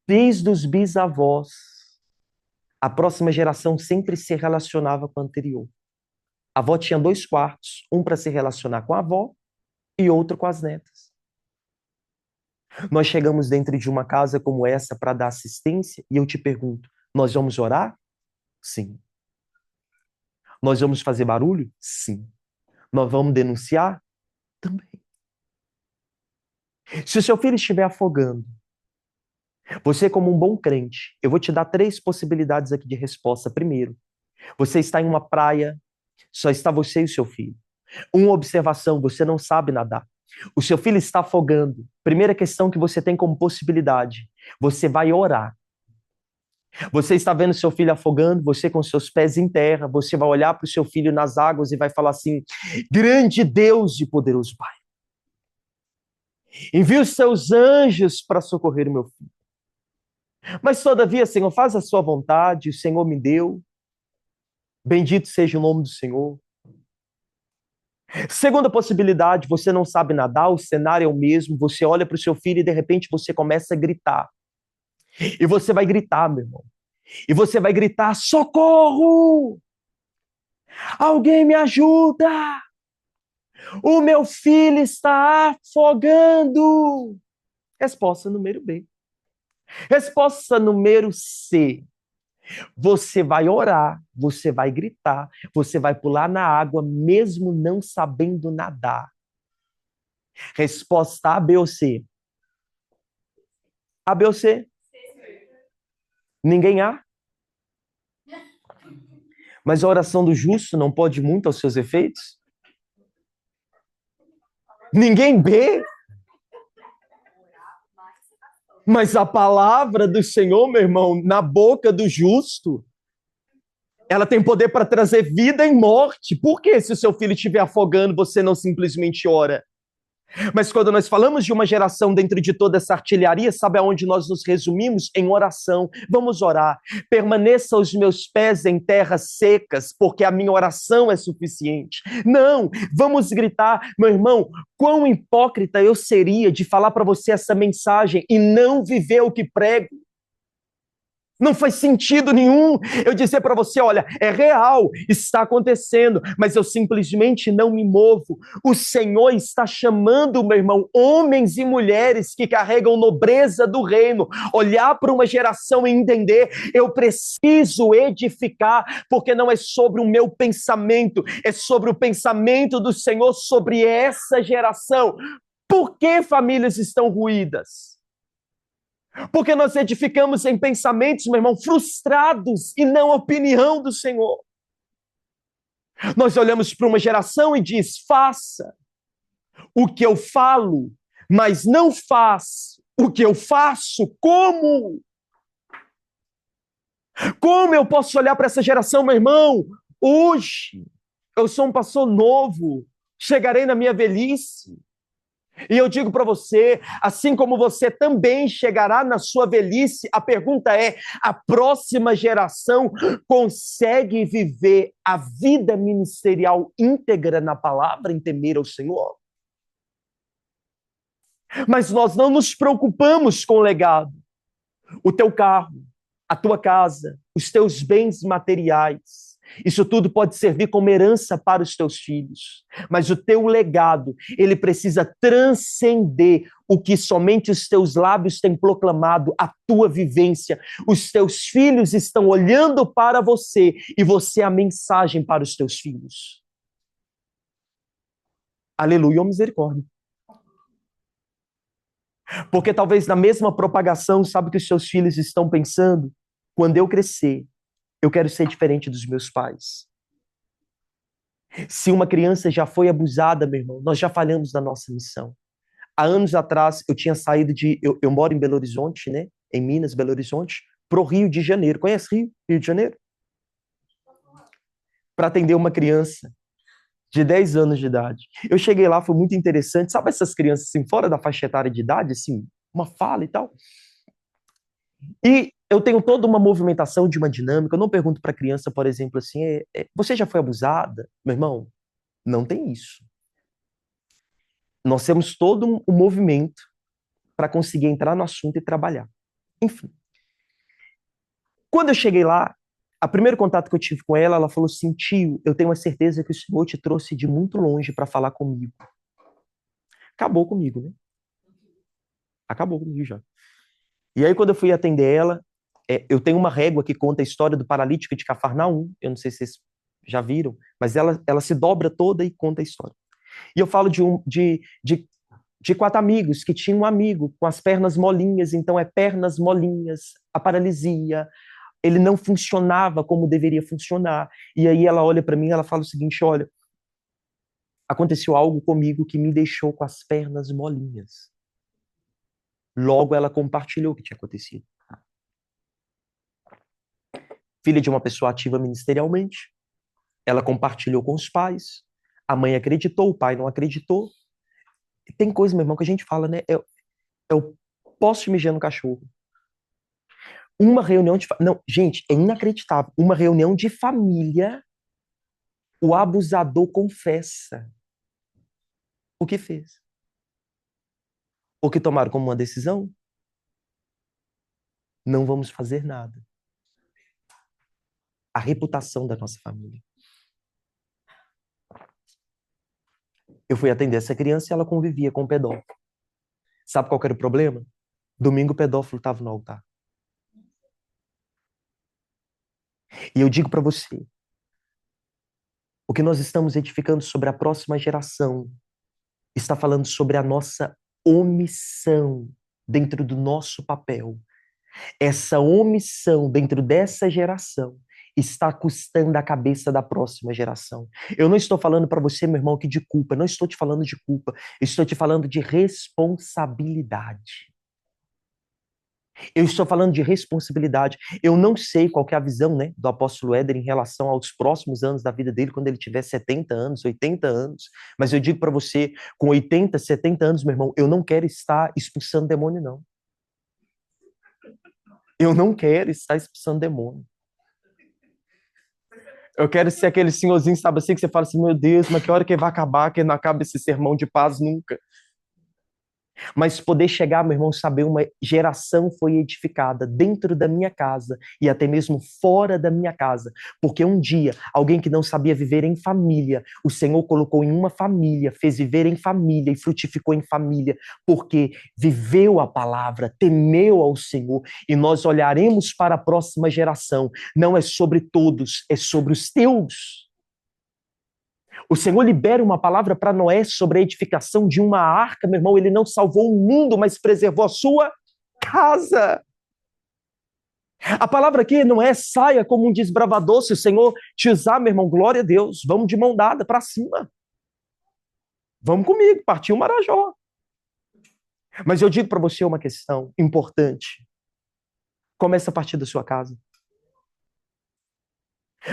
Desde os bisavós, a próxima geração sempre se relacionava com a anterior. A avó tinha 2 quartos, um para se relacionar com a avó e outro com as netas. Nós chegamos dentro de uma casa como essa para dar assistência e eu te pergunto, nós vamos orar? Sim. Nós vamos fazer barulho? Sim. Nós vamos denunciar? Também. Se o seu filho estiver afogando, você como um bom crente, eu vou te dar 3 possibilidades aqui de resposta. Primeiro, você está em uma praia, só está você e o seu filho. Uma observação, você não sabe nadar. O seu filho está afogando. Primeira questão que você tem como possibilidade, você vai orar. Você está vendo seu filho afogando, você com seus pés em terra, você vai olhar para o seu filho nas águas e vai falar assim, grande Deus e poderoso Pai, envia os seus anjos para socorrer o meu filho. Mas todavia, Senhor, faz a sua vontade, o Senhor me deu, bendito seja o nome do Senhor. Segunda possibilidade, você não sabe nadar, o cenário é o mesmo, você olha para o seu filho e de repente você começa a gritar. E você vai gritar, meu irmão. E você vai gritar, socorro! Alguém me ajuda! O meu filho está afogando! Resposta número B. Resposta número C. Você vai orar, você vai gritar, você vai pular na água mesmo não sabendo nadar. Resposta A, B ou C? A, B ou C? Ninguém A? Mas a oração do justo não pode muito aos seus efeitos? Ninguém B? Mas a palavra do Senhor, meu irmão, na boca do justo, ela tem poder para trazer vida e morte. Por que se o seu filho estiver afogando, você não simplesmente ora? Mas quando nós falamos de uma geração dentro de toda essa artilharia, sabe aonde nós nos resumimos? Em oração. Vamos orar. Permaneça os meus pés em terras secas, porque a minha oração é suficiente. Não, vamos gritar, meu irmão, quão hipócrita eu seria de falar para você essa mensagem e não viver o que prego. Não faz sentido nenhum eu dizer para você, olha, é real, está acontecendo, mas eu simplesmente não me movo. O Senhor está chamando, meu irmão, homens e mulheres que carregam nobreza do reino, olhar para uma geração e entender, eu preciso edificar, porque não é sobre o meu pensamento, é sobre o pensamento do Senhor sobre essa geração. Por que famílias estão ruídas? Porque nós edificamos em pensamentos, meu irmão, frustrados e não a opinião do Senhor. Nós olhamos para uma geração e diz, faça o que eu falo, mas não faz o que eu faço. Como? Como eu posso olhar para essa geração, meu irmão? Hoje, eu sou um pastor novo, chegarei na minha velhice. E eu digo para você, assim como você também chegará na sua velhice, a pergunta é, a próxima geração consegue viver a vida ministerial íntegra na palavra, em temer ao Senhor? Mas nós não nos preocupamos com o legado. O teu carro, a tua casa, os teus bens materiais. Isso tudo pode servir como herança para os teus filhos. Mas o teu legado, ele precisa transcender o que somente os teus lábios têm proclamado, a tua vivência. Os teus filhos estão olhando para você e você é a mensagem para os teus filhos. Aleluia, ou misericórdia. Porque talvez na mesma propagação, sabe o que os seus filhos estão pensando? Quando eu crescer, eu quero ser diferente dos meus pais. Se uma criança já foi abusada, meu irmão, nós já falhamos na nossa missão. Há anos atrás, eu tinha saído de... Eu moro em Belo Horizonte, né? Em Minas, Belo Horizonte, para o Rio de Janeiro. Conhece Rio de Janeiro? Para atender uma criança de 10 anos de idade. Eu cheguei lá, foi muito interessante. Sabe essas crianças assim, fora da faixa etária de idade, assim, uma fala e tal? E eu tenho toda uma movimentação de uma dinâmica. Eu não pergunto para a criança, por exemplo, assim, você já foi abusada? Meu irmão, não tem isso. Nós temos todo um movimento para conseguir entrar no assunto e trabalhar. Enfim. Quando eu cheguei lá, o primeiro contato que eu tive com ela, ela falou assim, tio, eu tenho a certeza que o Senhor te trouxe de muito longe para falar comigo. Acabou comigo, né? Acabou comigo já. E aí, quando eu fui atender ela, eu tenho uma régua que conta a história do paralítico de Cafarnaum. Eu não sei se vocês já viram, mas ela se dobra toda e conta a história. E eu falo de 4 amigos que tinham um amigo com as pernas molinhas, então pernas molinhas, a paralisia, ele não funcionava como deveria funcionar. E aí ela olha para mim e ela fala o seguinte, olha, aconteceu algo comigo que me deixou com as pernas molinhas. Logo ela compartilhou o que tinha acontecido. Filha de uma pessoa ativa ministerialmente, ela compartilhou com os pais, a mãe acreditou, o pai não acreditou. Tem coisa, meu irmão, que a gente fala, né? Eu posso mijar no cachorro. Uma reunião de... Não, gente, é inacreditável. Uma reunião de família, o abusador confessa o que fez. O que tomaram como uma decisão? Não vamos fazer nada. A reputação da nossa família. Eu fui atender essa criança e ela convivia com o pedófilo. Sabe qual era o problema? Domingo o pedófilo estava no altar. E eu digo para você, o que nós estamos edificando sobre a próxima geração está falando sobre a nossa omissão dentro do nosso papel. Essa omissão dentro dessa geração está custando a cabeça da próxima geração. Eu não estou falando para você, meu irmão, aqui de culpa, não estou te falando de culpa, estou te falando de responsabilidade. Eu estou falando de responsabilidade. Eu não sei qual que é a visão, né, do apóstolo Éder em relação aos próximos anos da vida dele, quando ele tiver 70 anos, 80 anos. Mas eu digo para você, com 80, 70 anos, meu irmão, eu não quero estar expulsando demônio, não. Eu não quero estar expulsando demônio. Eu quero ser aquele senhorzinho, sabe assim, que você fala assim, meu Deus, mas que hora que vai acabar, que não acaba esse sermão de paz nunca. Mas poder chegar, meu irmão, saber uma geração foi edificada dentro da minha casa e até mesmo fora da minha casa. Porque um dia, alguém que não sabia viver em família, o Senhor colocou em uma família, fez viver em família e frutificou em família, porque viveu a palavra, temeu ao Senhor. E nós olharemos para a próxima geração. Não é sobre todos, é sobre os teus. O Senhor libera uma palavra para Noé sobre a edificação de uma arca, meu irmão. Ele não salvou o mundo, mas preservou a sua casa. A palavra aqui não é saia como um desbravador. Se o Senhor te usar, meu irmão, glória a Deus. Vamos de mão dada para cima. Vamos comigo, partiu o Marajó. Mas eu digo para você uma questão importante. Começa a partir da sua casa.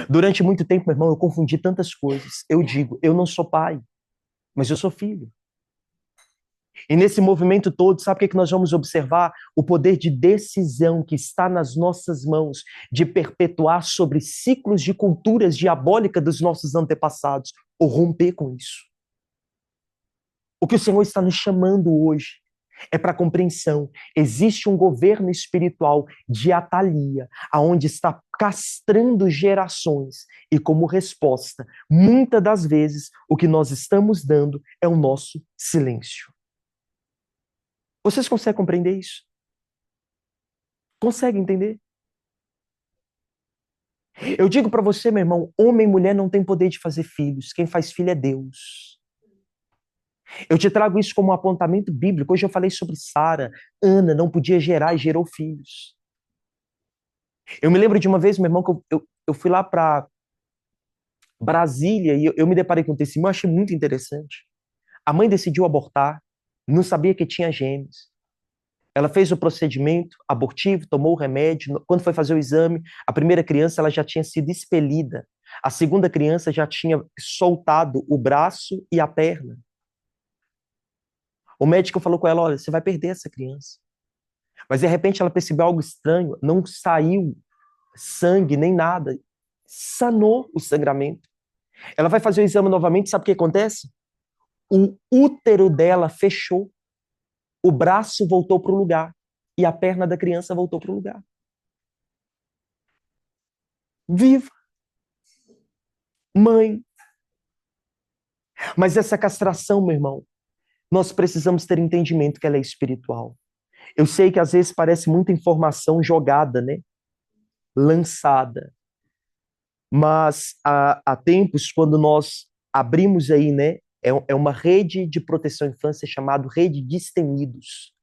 Durante muito tempo, meu irmão, eu confundi tantas coisas. Eu digo, eu não sou pai, mas eu sou filho. E nesse movimento todo, sabe o que nós vamos observar? O poder de decisão que está nas nossas mãos de perpetuar sobre ciclos de culturas diabólicas dos nossos antepassados, ou romper com isso. O que o Senhor está nos chamando hoje É para compreensão. Existe um governo espiritual de Atalia, aonde está castrando gerações. E como resposta, muitas das vezes, o que nós estamos dando é o nosso silêncio. Vocês conseguem compreender isso? Conseguem entender? Eu digo para você, meu irmão, homem e mulher não têm poder de fazer filhos. Quem faz filho é Deus. Eu te trago isso como um apontamento bíblico. Hoje eu falei sobre Sara. Ana não podia gerar e gerou filhos. Eu me lembro de uma vez, meu irmão, que eu fui lá para Brasília e eu me deparei com um testemunho, eu achei muito interessante. A mãe decidiu abortar, não sabia que tinha gêmeos. Ela fez o procedimento abortivo, tomou o remédio. Quando foi fazer o exame, a primeira criança ela já tinha sido expelida. A segunda criança já tinha soltado o braço e a perna. O médico falou com ela, olha, você vai perder essa criança. Mas de repente ela percebeu algo estranho, não saiu sangue nem nada. Sanou o sangramento. Ela vai fazer o exame novamente, sabe o que acontece? O útero dela fechou, o braço voltou para o lugar e a perna da criança voltou para o lugar. Viva! Mãe! Mas essa castração, meu irmão, nós precisamos ter entendimento que ela é espiritual. Eu sei que às vezes parece muita informação jogada, né? Lançada. Mas há tempos, quando nós abrimos aí, né? É uma rede de proteção à infância chamada Rede Destemidos.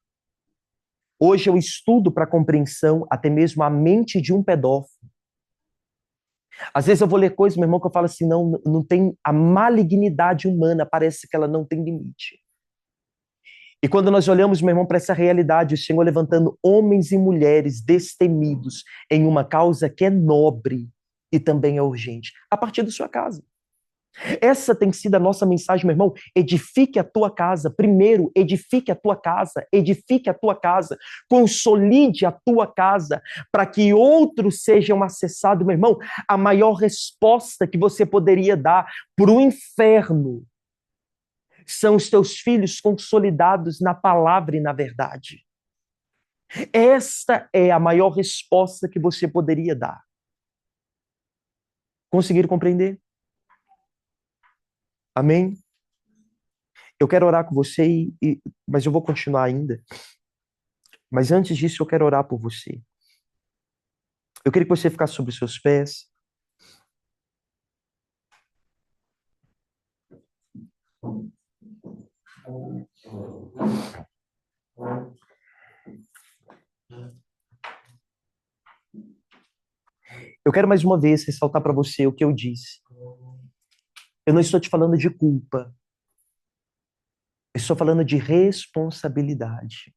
Hoje eu estudo para compreensão até mesmo a mente de um pedófilo. Às vezes eu vou ler coisas, meu irmão, que eu falo assim, não tem a malignidade humana, parece que ela não tem limite. E quando nós olhamos, meu irmão, para essa realidade, o Senhor levantando homens e mulheres destemidos em uma causa que é nobre e também é urgente, a partir da sua casa. Essa tem sido a nossa mensagem, meu irmão. Edifique a tua casa. Primeiro, edifique a tua casa. Edifique a tua casa. Consolide a tua casa para que outros sejam acessados, meu irmão. A maior resposta que você poderia dar para o inferno são os teus filhos consolidados na palavra e na verdade. Esta é a maior resposta que você poderia dar. Conseguiram compreender? Amém? Eu quero orar com você, mas eu vou continuar ainda. Mas antes disso, eu quero orar por você. Eu queria que você ficasse sobre os seus pés. Eu quero mais uma vez ressaltar para você o que eu disse. Eu não estou te falando de culpa. Eu estou falando de responsabilidade.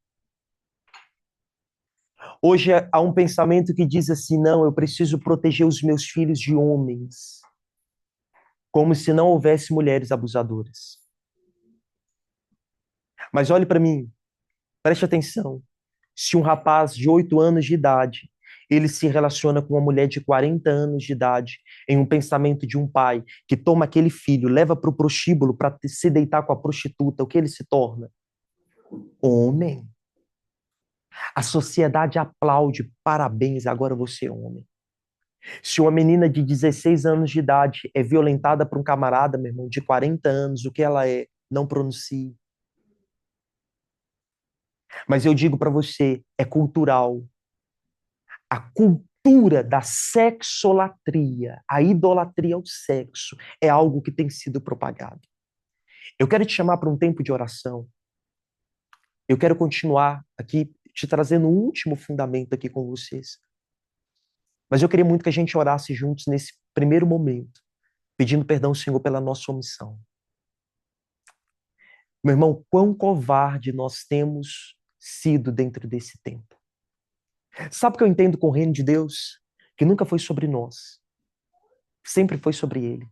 Hoje há um pensamento que diz assim, não, eu preciso proteger os meus filhos de homens. Como se não houvesse mulheres abusadoras. Mas olhe para mim, preste atenção. Se um rapaz de 8 anos de idade, ele se relaciona com uma mulher de 40 anos de idade, em um pensamento de um pai que toma aquele filho, leva para o prostíbulo para se deitar com a prostituta, o que ele se torna? Homem. A sociedade aplaude, parabéns, agora você é homem. Se uma menina de 16 anos de idade é violentada por um camarada, meu irmão, de 40 anos, o que ela é? Não pronuncie. Mas eu digo para você, é cultural. A cultura da sexolatria, a idolatria ao sexo, é algo que tem sido propagado. Eu quero te chamar para um tempo de oração. Eu quero continuar aqui te trazendo um último fundamento aqui com vocês. Mas eu queria muito que a gente orasse juntos nesse primeiro momento, pedindo perdão ao Senhor pela nossa omissão. Meu irmão, quão covarde nós temos sido dentro desse tempo. Sabe o que eu entendo com o reino de Deus? Que nunca foi sobre nós. Sempre foi sobre Ele.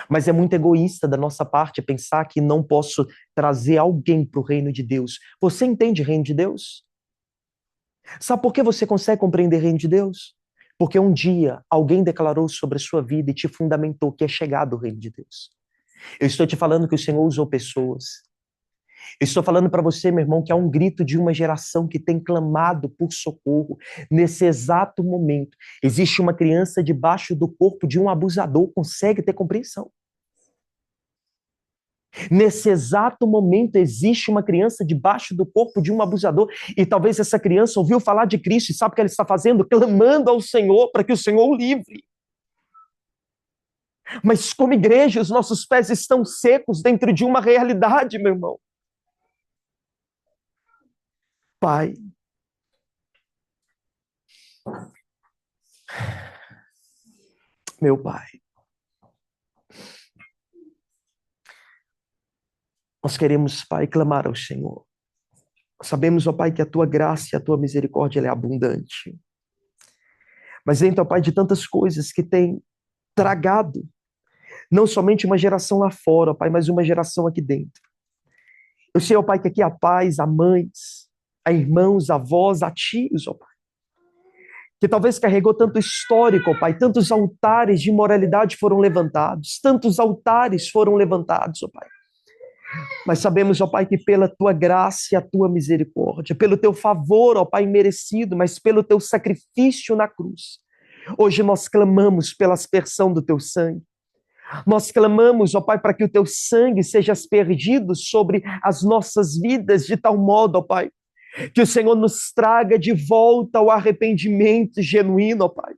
Mas é muito egoísta da nossa parte pensar que não posso trazer alguém para o reino de Deus. Você entende o reino de Deus? Sabe por que você consegue compreender o reino de Deus? Porque um dia alguém declarou sobre a sua vida e te fundamentou que é chegado o reino de Deus. Eu estou te falando que o Senhor usou pessoas. Eu estou falando para você, meu irmão, que há um grito de uma geração que tem clamado por socorro. Nesse exato momento, existe uma criança debaixo do corpo de um abusador. Consegue ter compreensão? Nesse exato momento, existe uma criança debaixo do corpo de um abusador. E talvez essa criança ouviu falar de Cristo e sabe o que ela está fazendo? Clamando ao Senhor para que o Senhor o livre. Mas como igreja, os nossos pés estão secos dentro de uma realidade, meu irmão. Pai, meu Pai, nós queremos, Pai, clamar ao Senhor. Sabemos, ó Pai, que a Tua graça e a Tua misericórdia ela é abundante. Mas dentro, ó Pai, de tantas coisas que tem tragado, não somente uma geração lá fora, ó Pai, mas uma geração aqui dentro. Eu sei, ó Pai, que aqui há pais, há mães, há irmãos, há avós, há tios, ó Pai, que talvez carregou tanto histórico, ó Pai, tantos altares de imoralidade foram levantados, tantos altares foram levantados, ó Pai. Mas sabemos, ó Pai, que pela Tua graça e a Tua misericórdia, pelo Teu favor, ó Pai, merecido, mas pelo Teu sacrifício na cruz, hoje nós clamamos pela aspersão do Teu sangue. Nós clamamos, ó Pai, para que o Teu sangue seja aspergido sobre as nossas vidas de tal modo, ó Pai, que o Senhor nos traga de volta ao arrependimento genuíno, ó Pai.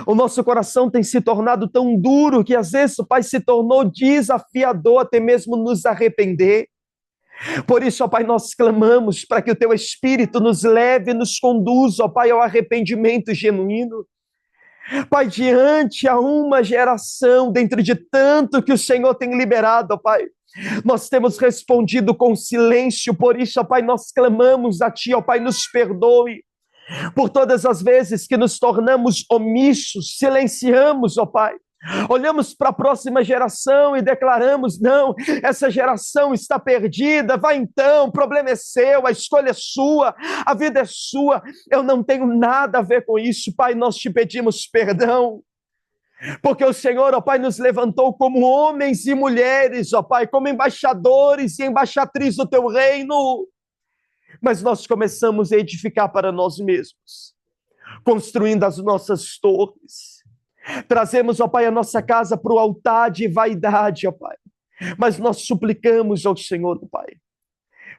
O nosso coração tem se tornado tão duro que às vezes, Pai, se tornou desafiador até mesmo nos arrepender. Por isso, ó Pai, nós clamamos para que o Teu Espírito nos leve e nos conduza, ó Pai, ao arrependimento genuíno. Pai, diante a uma geração, dentro de tanto que o Senhor tem liberado, ó Pai, nós temos respondido com silêncio. Por isso, ó Pai, nós clamamos a Ti, ó Pai, nos perdoe por todas as vezes que nos tornamos omissos, silenciamos, ó Pai. Olhamos para a próxima geração e declaramos: não, essa geração está perdida, vai então, o problema é seu, a escolha é sua, a vida é sua, eu não tenho nada a ver com isso. Pai, nós te pedimos perdão, porque o Senhor, ó Pai, nos levantou como homens e mulheres, ó Pai, como embaixadores e embaixatrizes do Teu reino, mas nós começamos a edificar para nós mesmos, construindo as nossas torres. Trazemos, ó Pai, a nossa casa para o altar de vaidade, ó Pai. Mas nós suplicamos ao Senhor, ó Pai.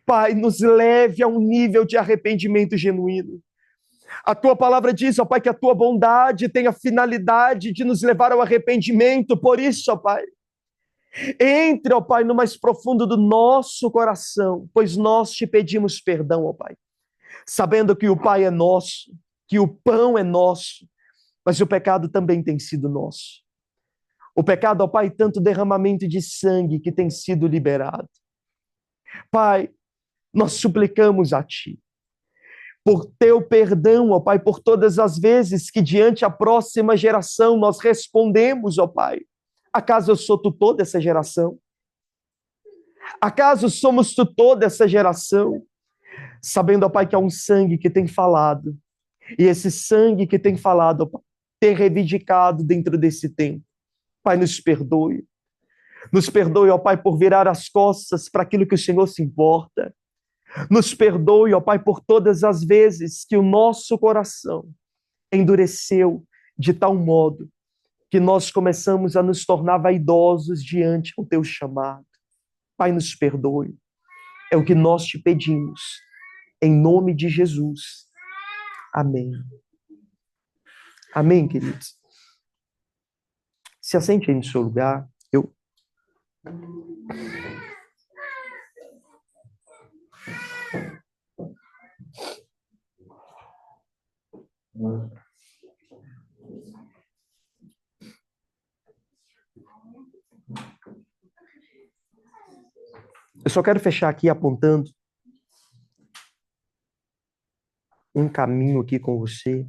Pai, nos leve a um nível de arrependimento genuíno. A Tua palavra diz, ó Pai, que a Tua bondade tem a finalidade de nos levar ao arrependimento. Por isso, ó Pai, entre, ó Pai, no mais profundo do nosso coração, pois nós te pedimos perdão, ó Pai. Sabendo que o Pai é nosso, que o pão é nosso, mas o pecado também tem sido nosso. O pecado, ó Pai, tanto derramamento de sangue que tem sido liberado. Pai, nós suplicamos a Ti, por Teu perdão, ó Pai, por todas as vezes que diante a próxima geração nós respondemos, ó Pai, acaso eu sou tutor dessa geração? Acaso somos tutor dessa geração? Sabendo, ó Pai, que há um sangue que tem falado, e esse sangue que tem falado, ó Pai, tem reivindicado dentro desse tempo. Pai, nos perdoe. Nos perdoe, ó Pai, por virar as costas para aquilo que o Senhor se importa. Nos perdoe, ó Pai, por todas as vezes que o nosso coração endureceu de tal modo que nós começamos a nos tornar vaidosos diante do Teu chamado. Pai, nos perdoe. É o que nós te pedimos. Em nome de Jesus. Amém. Amém, queridos? Se assente aí no seu lugar. Eu só quero fechar aqui apontando um caminho aqui com você.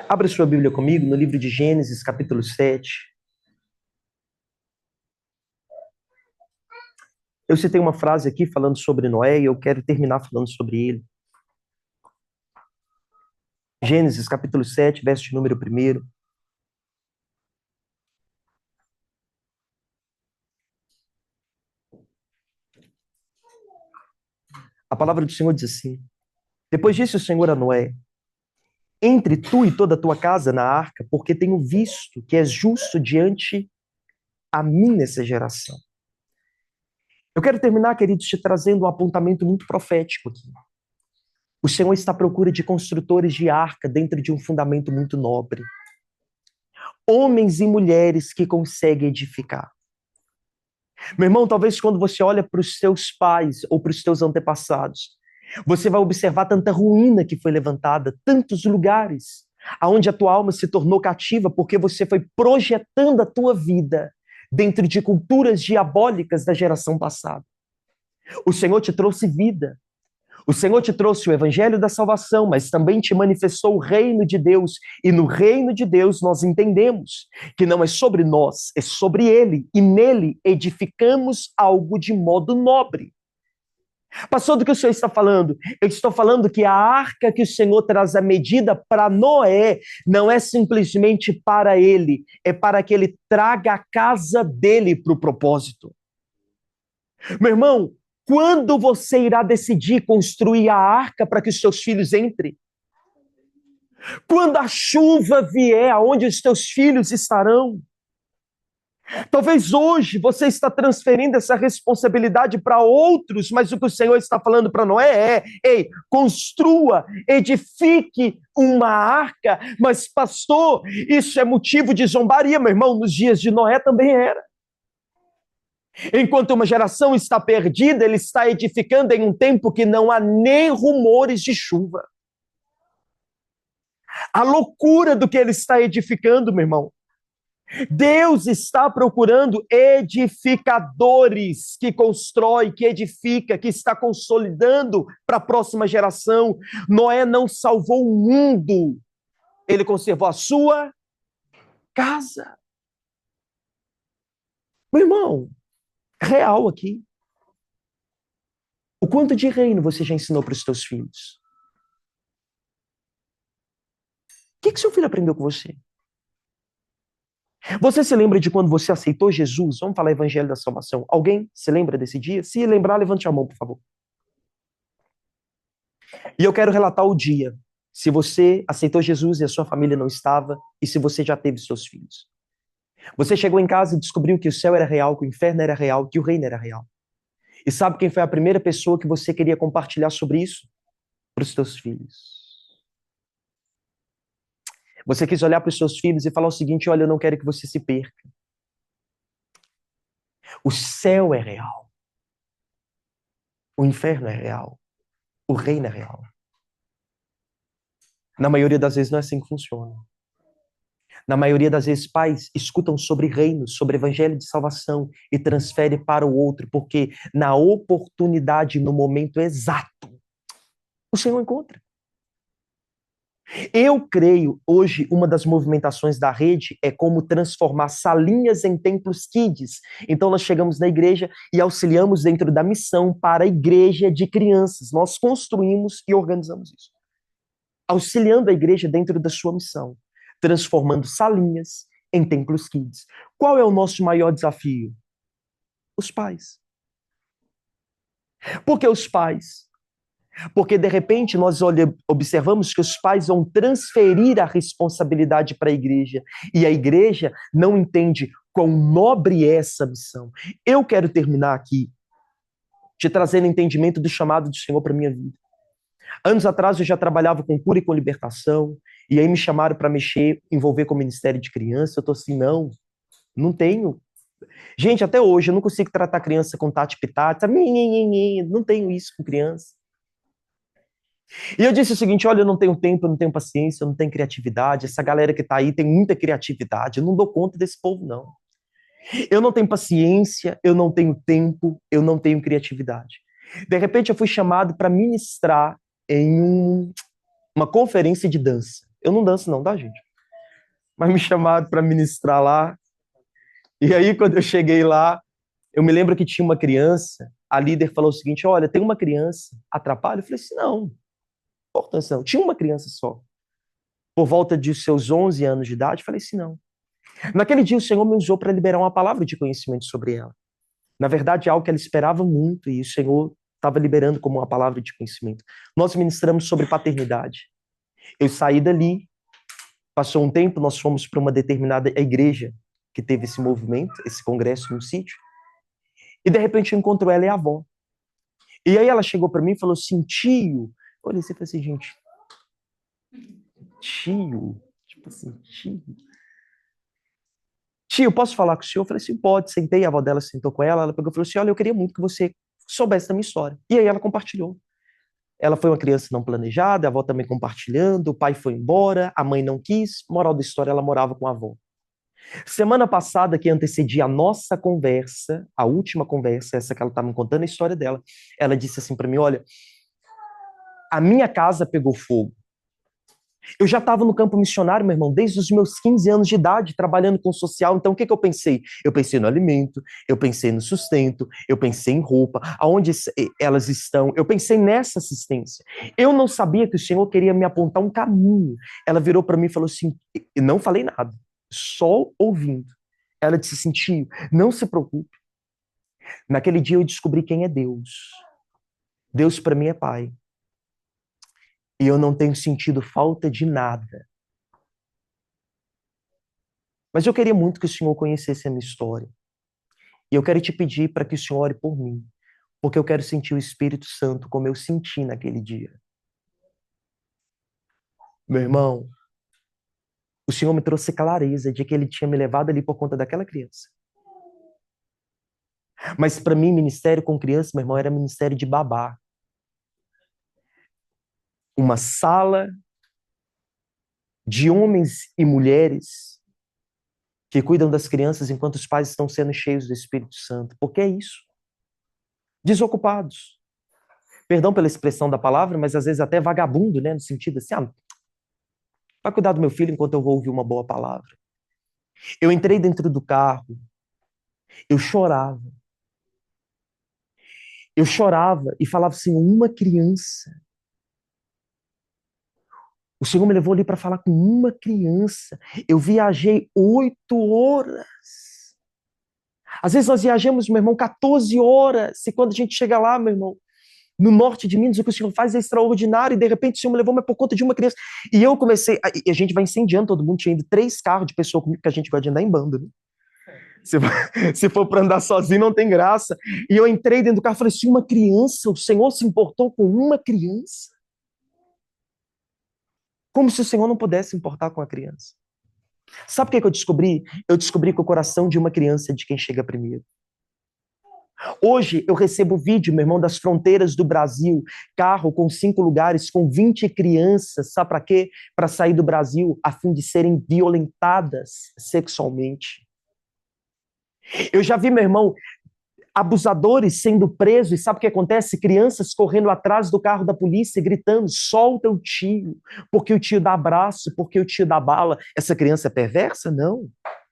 Abra sua Bíblia comigo no livro de Gênesis, capítulo 7. Eu citei uma frase aqui falando sobre Noé e eu quero terminar falando sobre ele. Gênesis capítulo 7, verso de número 1. A palavra do Senhor diz assim: depois disse o Senhor a Noé: entre tu e toda a tua casa na arca, porque tenho visto que és justo diante a mim nessa geração. Eu quero terminar, queridos, te trazendo um apontamento muito profético aqui. O Senhor está à procura de construtores de arca dentro de um fundamento muito nobre. Homens e mulheres que conseguem edificar. Meu irmão, talvez quando você olha para os seus pais ou para os seus antepassados, você vai observar tanta ruína que foi levantada, tantos lugares aonde a tua alma se tornou cativa porque você foi projetando a tua vida dentro de culturas diabólicas da geração passada. O Senhor te trouxe vida. O Senhor te trouxe o evangelho da salvação, mas também te manifestou o reino de Deus. E no reino de Deus nós entendemos que não é sobre nós, é sobre Ele. E nele edificamos algo de modo nobre. Pastor, do que o Senhor está falando? Eu estou falando que a arca que o Senhor traz a medida para Noé não é simplesmente para ele, é para que ele traga a casa dele para o propósito. Meu irmão, quando você irá decidir construir a arca para que os seus filhos entrem? Quando a chuva vier, aonde os teus filhos estarão? Talvez hoje você está transferindo essa responsabilidade para outros, mas o que o Senhor está falando para Noé é: ei, construa, edifique uma arca. Mas pastor, isso é motivo de zombaria, meu irmão, nos dias de Noé também era. Enquanto uma geração está perdida, ele está edificando em um tempo que não há nem rumores de chuva. A loucura do que ele está edificando, meu irmão. Deus está procurando edificadores que constrói, que edifica, que está consolidando para a próxima geração. Noé não salvou o mundo, ele conservou a sua casa. Meu irmão, real aqui. O quanto de reino você já ensinou para os teus filhos? O que seu filho aprendeu com você? Você se lembra de quando você aceitou Jesus? Vamos falar Evangelho da Salvação. Alguém se lembra desse dia? Se lembrar, levante a mão, por favor. E eu quero relatar o dia. Se você aceitou Jesus e a sua família não estava, e se você já teve seus filhos. Você chegou em casa e descobriu que o céu era real, que o inferno era real, que o reino era real. E sabe quem foi a primeira pessoa que você queria compartilhar sobre isso? Para os teus filhos. Você quis olhar para os seus filhos e falar o seguinte: olha, eu não quero que você se perca. O céu é real. O inferno é real. O reino é real. Na maioria das vezes não é assim que funciona. Na maioria das vezes, pais escutam sobre reino, sobre evangelho de salvação e transferem para o outro, porque na oportunidade, no momento exato, o Senhor encontra. Eu creio, hoje, uma das movimentações da rede é como transformar salinhas em templos kids. Então, nós chegamos na igreja e auxiliamos dentro da missão para a igreja de crianças. Nós construímos e organizamos isso. Auxiliando a igreja dentro da sua missão, transformando salinhas em templos kids. Qual é o nosso maior desafio? Os pais. Por que os pais? Porque, de repente, nós observamos que os pais vão transferir a responsabilidade para a igreja. E a igreja não entende quão nobre é essa missão. Eu quero terminar aqui te trazendo entendimento do chamado do Senhor para a minha vida. Anos atrás, eu já trabalhava com cura e com libertação. E aí me chamaram para envolver com o Ministério de Criança. Eu estou assim, não tenho. Gente, até hoje, eu não consigo tratar criança com tati-pitati. Não tenho isso com criança. E eu disse o seguinte: olha, eu não tenho tempo, eu não tenho paciência, eu não tenho criatividade. Essa galera que está aí tem muita criatividade. Eu não dou conta desse povo, não. Eu não tenho paciência, eu não tenho tempo, eu não tenho criatividade. De repente, eu fui chamado para ministrar em uma conferência de dança. Eu não danço não, tá, gente? Mas me chamaram para ministrar lá. E aí, quando eu cheguei lá, Eu me lembro que tinha uma criança, a líder falou o seguinte, olha, tem uma criança, atrapalha? Eu falei assim, não, importância não. Tinha uma criança só. Por volta de seus 11 anos de idade, eu falei assim, não. Naquele dia o Senhor me usou para liberar uma palavra de conhecimento sobre ela. Na verdade, é algo que ela esperava muito e o Senhor estava liberando como uma palavra de conhecimento. Nós ministramos sobre paternidade. Eu saí dali, passou um tempo, nós fomos para uma determinada igreja que teve esse movimento, esse congresso no sítio, e de repente eu encontro ela e a avó. E aí ela chegou para mim e falou assim, tio. Eu olhei assim e falei assim, gente, tio? Tipo assim, tio? Tio, posso falar com o senhor? Eu falei assim, pode. Sentei, a avó dela sentou com ela, ela pegou e falou assim, olha, eu queria muito que você soubesse da minha história. E aí ela compartilhou. Ela foi uma criança não planejada, a avó também compartilhando, o pai foi embora, a mãe não quis, moral da história, ela morava com a avó. Semana passada, que antecedia a nossa conversa, a última conversa, essa que ela estava me contando a história dela, ela disse assim para mim, olha, a minha casa pegou fogo. Eu já estava no campo missionário, meu irmão, desde os meus 15 anos de idade, trabalhando com social. Então, o que eu pensei? Eu pensei no alimento, eu pensei no sustento, eu pensei em roupa, aonde elas estão. Eu pensei nessa assistência. Eu não sabia que o Senhor queria me apontar um caminho. Ela virou para mim e falou assim, e não falei nada, só ouvindo. Ela disse assim, tio, não se preocupe. Naquele dia eu descobri quem é Deus. Deus para mim é pai. E eu não tenho sentido falta de nada. Mas eu queria muito que o Senhor conhecesse a minha história. E eu quero te pedir para que o Senhor ore por mim, porque eu quero sentir o Espírito Santo como eu senti naquele dia. Meu irmão, o Senhor me trouxe clareza de que Ele tinha me levado ali por conta daquela criança. Mas para mim, ministério com criança, meu irmão, era ministério de babá. Uma sala de homens e mulheres que cuidam das crianças enquanto os pais estão sendo cheios do Espírito Santo. Porque é isso. Desocupados. Perdão pela expressão da palavra, mas às vezes até vagabundo, né? No sentido assim, vai cuidar do meu filho enquanto eu vou ouvir uma boa palavra. Eu entrei dentro do carro, eu chorava. Eu chorava e falava assim, uma criança. O Senhor me levou ali para falar com uma criança. Eu viajei 8 horas. Às vezes nós viajamos, meu irmão, 14 horas. E quando a gente chega lá, meu irmão, no norte de Minas, o que o Senhor faz é extraordinário. E de repente o Senhor me levou, mas por conta de uma criança. E eu comecei, e a gente vai incendiando todo mundo. Tinha ainda 3 carros de pessoa comigo, que a gente gosta de andar em bando, né? Se for para andar sozinho, não tem graça. E eu entrei dentro do carro e falei assim, uma criança, o Senhor se importou com uma criança? Como se o Senhor não pudesse se importar com a criança. Sabe o que eu descobri? Eu descobri que o coração de uma criança é de quem chega primeiro. Hoje eu recebo vídeo, meu irmão, das fronteiras do Brasil, carro com 5 lugares, com 20 crianças, sabe para quê? Para sair do Brasil a fim de serem violentadas sexualmente. Eu já vi, meu irmão, abusadores sendo presos, e sabe o que acontece? Crianças correndo atrás do carro da polícia, gritando, solta o tio, porque o tio dá abraço, porque o tio dá bala. Essa criança é perversa? Não.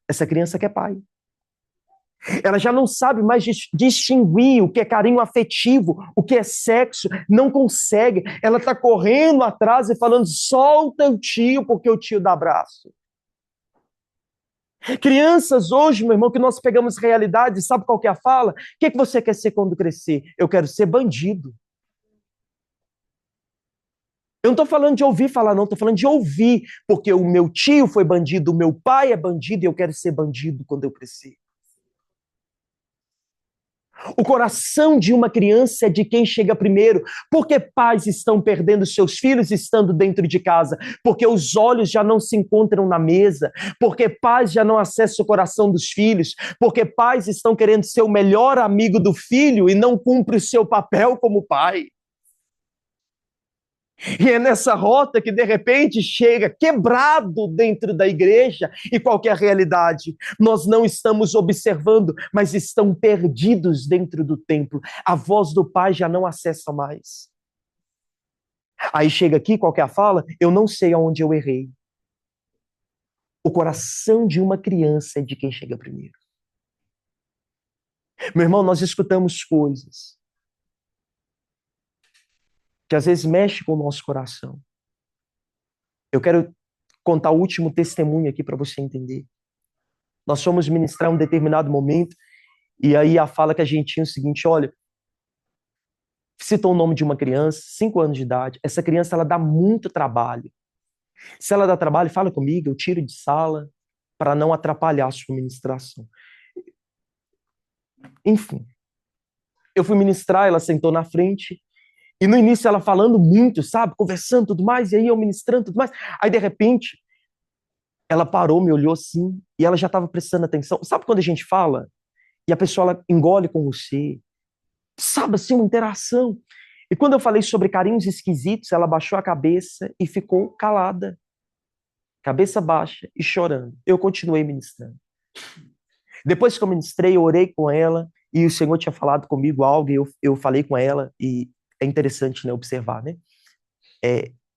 Essa criança quer pai. Ela já não sabe mais distinguir o que é carinho afetivo, o que é sexo, não consegue. Ela está correndo atrás e falando, solta o tio, porque o tio dá abraço. Crianças hoje, meu irmão, que nós pegamos realidade, sabe qual que é a fala? O que você quer ser quando crescer? Eu quero ser bandido. Eu não estou falando de ouvir falar, não, estou falando de ouvir, porque o meu tio foi bandido, o meu pai é bandido e eu quero ser bandido quando eu crescer. O coração de uma criança é de quem chega primeiro. Porque pais estão perdendo seus filhos estando dentro de casa? Porque os olhos já não se encontram na mesa? Porque pais já não acessam o coração dos filhos? Porque pais estão querendo ser o melhor amigo do filho e não cumprem o seu papel como pai? E é nessa rota que de repente chega quebrado dentro da igreja e qualquer realidade. Nós não estamos observando, mas estão perdidos dentro do templo. A voz do Pai já não acessa mais. Aí chega aqui, qualquer fala, eu não sei aonde eu errei. O coração de uma criança é de quem chega primeiro. Meu irmão, nós escutamos coisas que às vezes mexe com o nosso coração. Eu quero contar o último testemunho aqui para você entender. Nós fomos ministrar em um determinado momento e aí a fala que a gente tinha é o seguinte, olha, citou o nome de uma criança, 5 anos de idade. Essa criança, ela dá muito trabalho. Se ela dá trabalho, fala comigo, eu tiro de sala para não atrapalhar a sua ministração. Enfim, eu fui ministrar, ela sentou na frente e no início ela falando muito, sabe, conversando tudo mais, e aí eu ministrando tudo mais. Aí de repente ela parou, me olhou assim e ela já estava prestando atenção. Sabe quando a gente fala e a pessoa ela engole com você? Sabe assim, uma interação. E quando eu falei sobre carinhos esquisitos, ela baixou a cabeça e ficou calada, cabeça baixa e chorando. Eu continuei ministrando. Depois que eu ministrei, eu orei com ela e o Senhor tinha falado comigo algo e eu falei com ela e é interessante, né, observar, né?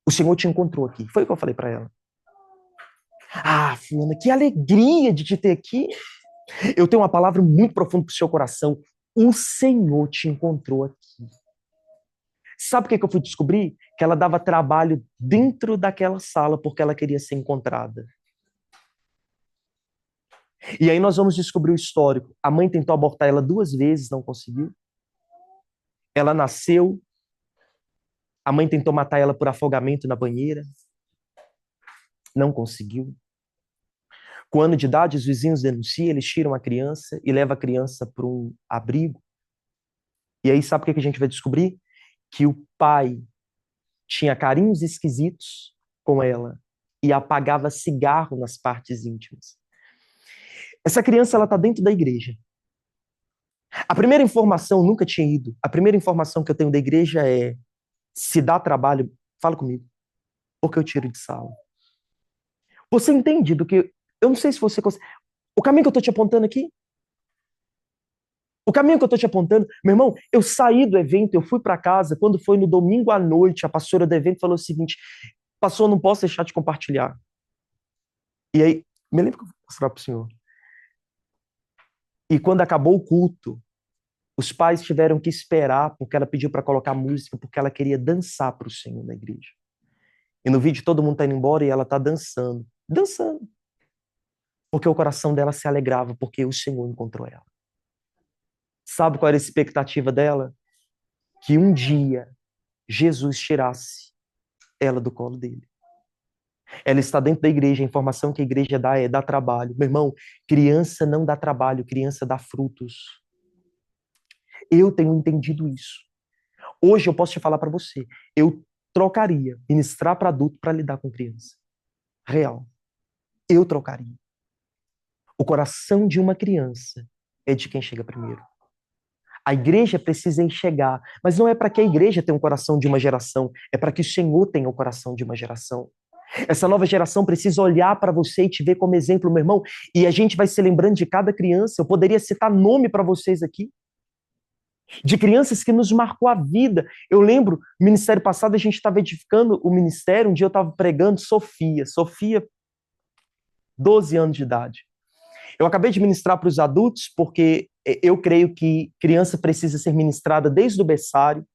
O Senhor te encontrou aqui. Foi o que eu falei para ela. Ah, fulana, que alegria de te ter aqui. Eu tenho uma palavra muito profunda para o seu coração. O Senhor te encontrou aqui. Sabe o que eu fui descobrir? Que ela dava trabalho dentro daquela sala porque ela queria ser encontrada. E aí nós vamos descobrir o histórico. A mãe tentou abortar ela 2 vezes, não conseguiu. Ela nasceu. A mãe tentou matar ela por afogamento na banheira. Não conseguiu. Com 1 ano de idade, os vizinhos denunciam, eles tiram a criança e levam a criança para um abrigo. E aí sabe o que a gente vai descobrir? Que o pai tinha carinhos esquisitos com ela e apagava cigarro nas partes íntimas. Essa criança, ela está dentro da igreja. A primeira informação, eu nunca tinha ido, a primeira informação que eu tenho da igreja é, se dá trabalho, fala comigo, porque eu tiro de sala. Você entende do que... Eu não sei se você consegue... O caminho que eu estou te apontando aqui? O caminho que eu estou te apontando, meu irmão, eu saí do evento, eu fui para casa, quando foi no domingo à noite, a pastora do evento falou o seguinte, pastor, não posso deixar de compartilhar. E aí, me lembro que eu vou mostrar para o senhor. E quando acabou o culto, os pais tiveram que esperar, porque ela pediu para colocar música, porque ela queria dançar para o Senhor na igreja. E no vídeo todo mundo está indo embora e ela está dançando. Dançando. Porque o coração dela se alegrava, porque o Senhor encontrou ela. Sabe qual era a expectativa dela? Que um dia Jesus tirasse ela do colo dele. Ela está dentro da igreja, a informação que a igreja dá é dar trabalho. Meu irmão, criança não dá trabalho, criança dá frutos. Eu tenho entendido isso. Hoje eu posso te falar para você, eu trocaria ministrar para adulto para lidar com criança. Real. Eu trocaria. O coração de uma criança é de quem chega primeiro. A igreja precisa enxergar, mas não é para que a igreja tenha um coração de uma geração, é para que o Senhor tenha o coração de uma geração. Essa nova geração precisa olhar para você e te ver como exemplo, meu irmão, e a gente vai se lembrando de cada criança. Eu poderia citar nome para vocês aqui, de crianças que nos marcou a vida. Eu lembro, no ministério passado, a gente estava edificando o ministério, um dia eu estava pregando Sofia, 12 anos de idade. Eu acabei de ministrar para os adultos, porque eu creio que criança precisa ser ministrada desde o berçário.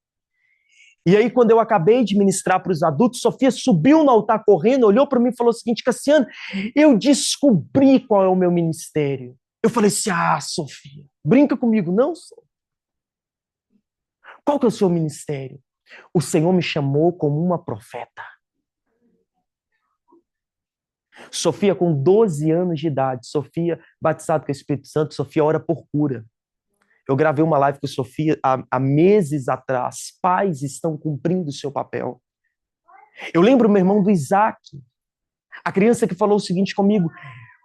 E aí, quando eu acabei de ministrar para os adultos, Sofia subiu no altar correndo, olhou para mim e falou o seguinte, Cassiano, eu descobri qual é o meu ministério. Eu falei assim, Sofia, brinca comigo. Não, Sofia. Qual que é o seu ministério? O Senhor me chamou como uma profeta. Sofia, com 12 anos de idade, Sofia, batizada com o Espírito Santo, Sofia ora por cura. Eu gravei uma live com Sofia há meses atrás. Pais estão cumprindo o seu papel. Eu lembro meu irmão do Isaac, a criança que falou o seguinte comigo,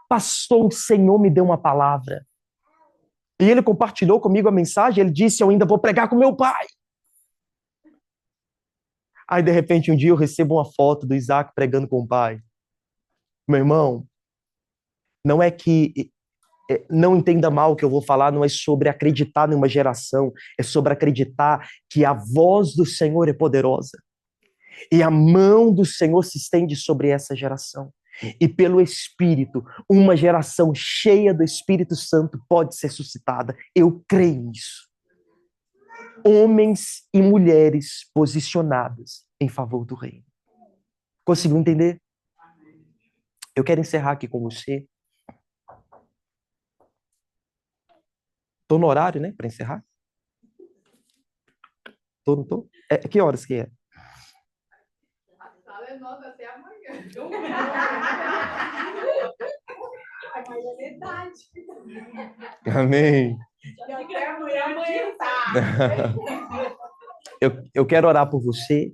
pastor, o Senhor me deu uma palavra. E ele compartilhou comigo a mensagem, ele disse, eu ainda vou pregar com meu pai. Aí, de repente, um dia eu recebo uma foto do Isaac pregando com o pai. Meu irmão, não é que... Não entenda mal o que eu vou falar, não é sobre acreditar numa geração, é sobre acreditar que a voz do Senhor é poderosa. E a mão do Senhor se estende sobre essa geração. E pelo Espírito, uma geração cheia do Espírito Santo pode ser suscitada. Eu creio nisso. Homens e mulheres posicionadas em favor do reino. Conseguiu entender? Eu quero encerrar aqui com você. Estou no horário, né, para encerrar? Tô, não tô? Que horas que é? A sala é nossa até amanhã. Amanhã é verdade. Amém. Até amanhã tá. Eu quero orar por você,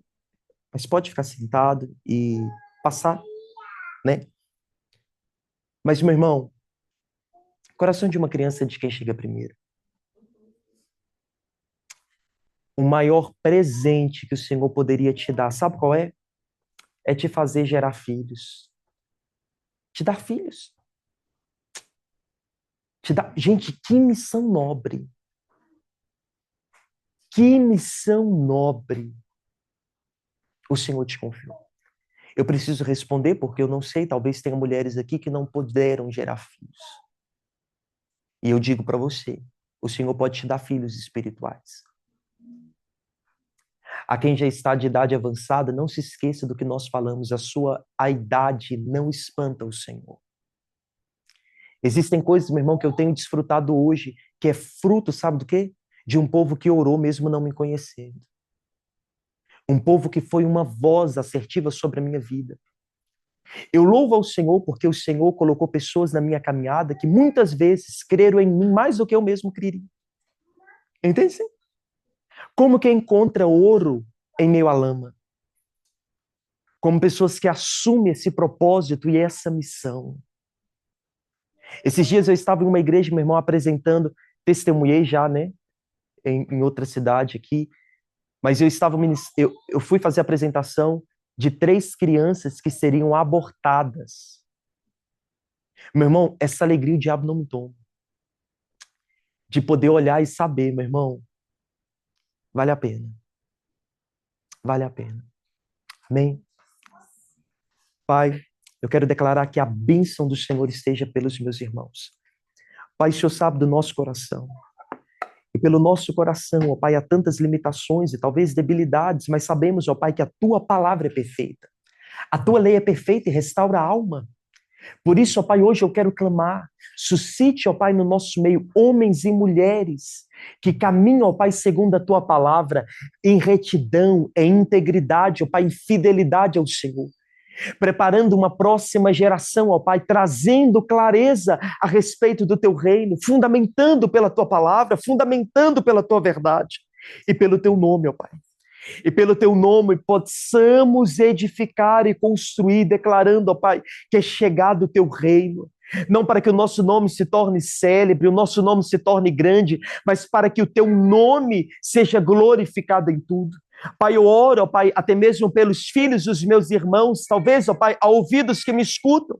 mas pode ficar sentado e passar, né? Mas, meu irmão, coração de uma criança é de quem chega primeiro. O maior presente que o Senhor poderia te dar, sabe qual é? É te fazer gerar filhos. Te dar filhos. Gente, que missão nobre. Que missão nobre o Senhor te confiou. Eu preciso responder porque eu não sei, talvez tenha mulheres aqui que não puderam gerar filhos. E eu digo para você, o Senhor pode te dar filhos espirituais. A quem já está de idade avançada, não se esqueça do que nós falamos, a idade não espanta o Senhor. Existem coisas, meu irmão, que eu tenho desfrutado hoje, que é fruto, sabe do quê? De um povo que orou mesmo não me conhecendo. Um povo que foi uma voz assertiva sobre a minha vida. Eu louvo ao Senhor porque o Senhor colocou pessoas na minha caminhada que muitas vezes creram em mim mais do que eu mesmo creria. Entende? Sim? Como quem encontra ouro em meio à lama. Como pessoas que assumem esse propósito e essa missão. Esses dias eu estava em uma igreja, meu irmão, apresentando, testemunhei já, né, em outra cidade aqui, mas eu fui fazer a apresentação de 3 crianças que seriam abortadas. Meu irmão, essa alegria o diabo não me toma. De poder olhar e saber, meu irmão, vale a pena. Vale a pena. Amém? Pai, eu quero declarar que a bênção do Senhor esteja pelos meus irmãos. Pai, o Senhor sabe do nosso coração. E pelo nosso coração, ó Pai, há tantas limitações e talvez debilidades, mas sabemos, ó Pai, que a Tua palavra é perfeita. A Tua lei é perfeita e restaura a alma. Por isso, ó Pai, hoje eu quero clamar. Suscite, ó Pai, no nosso meio homens e mulheres que caminham, ó Pai, segundo a Tua palavra, em retidão, em integridade, ó Pai, em fidelidade ao Senhor. Preparando uma próxima geração, ó Pai, trazendo clareza a respeito do Teu reino, fundamentando pela Tua palavra, fundamentando pela Tua verdade e pelo Teu nome, ó Pai. E pelo Teu nome possamos edificar e construir, declarando, ó Pai, que é chegado o Teu reino. Não para que o nosso nome se torne célebre, o nosso nome se torne grande, mas para que o Teu nome seja glorificado em tudo. Pai, eu oro, ó Pai, até mesmo pelos filhos dos meus irmãos, talvez, ó Pai, a ouvidos que me escutam.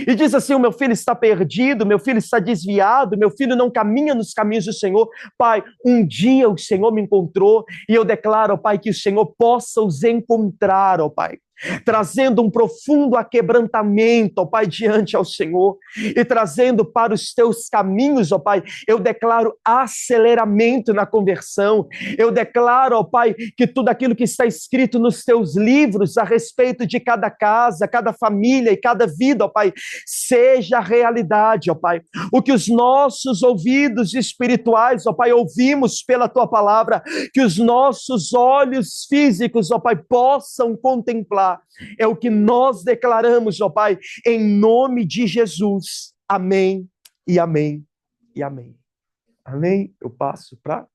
E diz assim, o meu filho está perdido, meu filho está desviado, meu filho não caminha nos caminhos do Senhor. Pai, um dia o Senhor me encontrou e eu declaro, ó Pai, que o Senhor possa os encontrar, ó Pai, trazendo um profundo aquebrantamento, ó Pai, diante ao Senhor e trazendo para os teus caminhos, ó Pai, eu declaro aceleramento na conversão, eu declaro, ó Pai, que tudo aquilo que está escrito nos teus livros a respeito de cada casa, cada família e cada vida, ó Pai, seja realidade, ó Pai, o que os nossos ouvidos espirituais, ó Pai, ouvimos pela Tua palavra, que os nossos olhos físicos, ó Pai, possam contemplar. É o que nós declaramos, ó Pai, em nome de Jesus. Amém e amém e amém. Amém? Eu passo para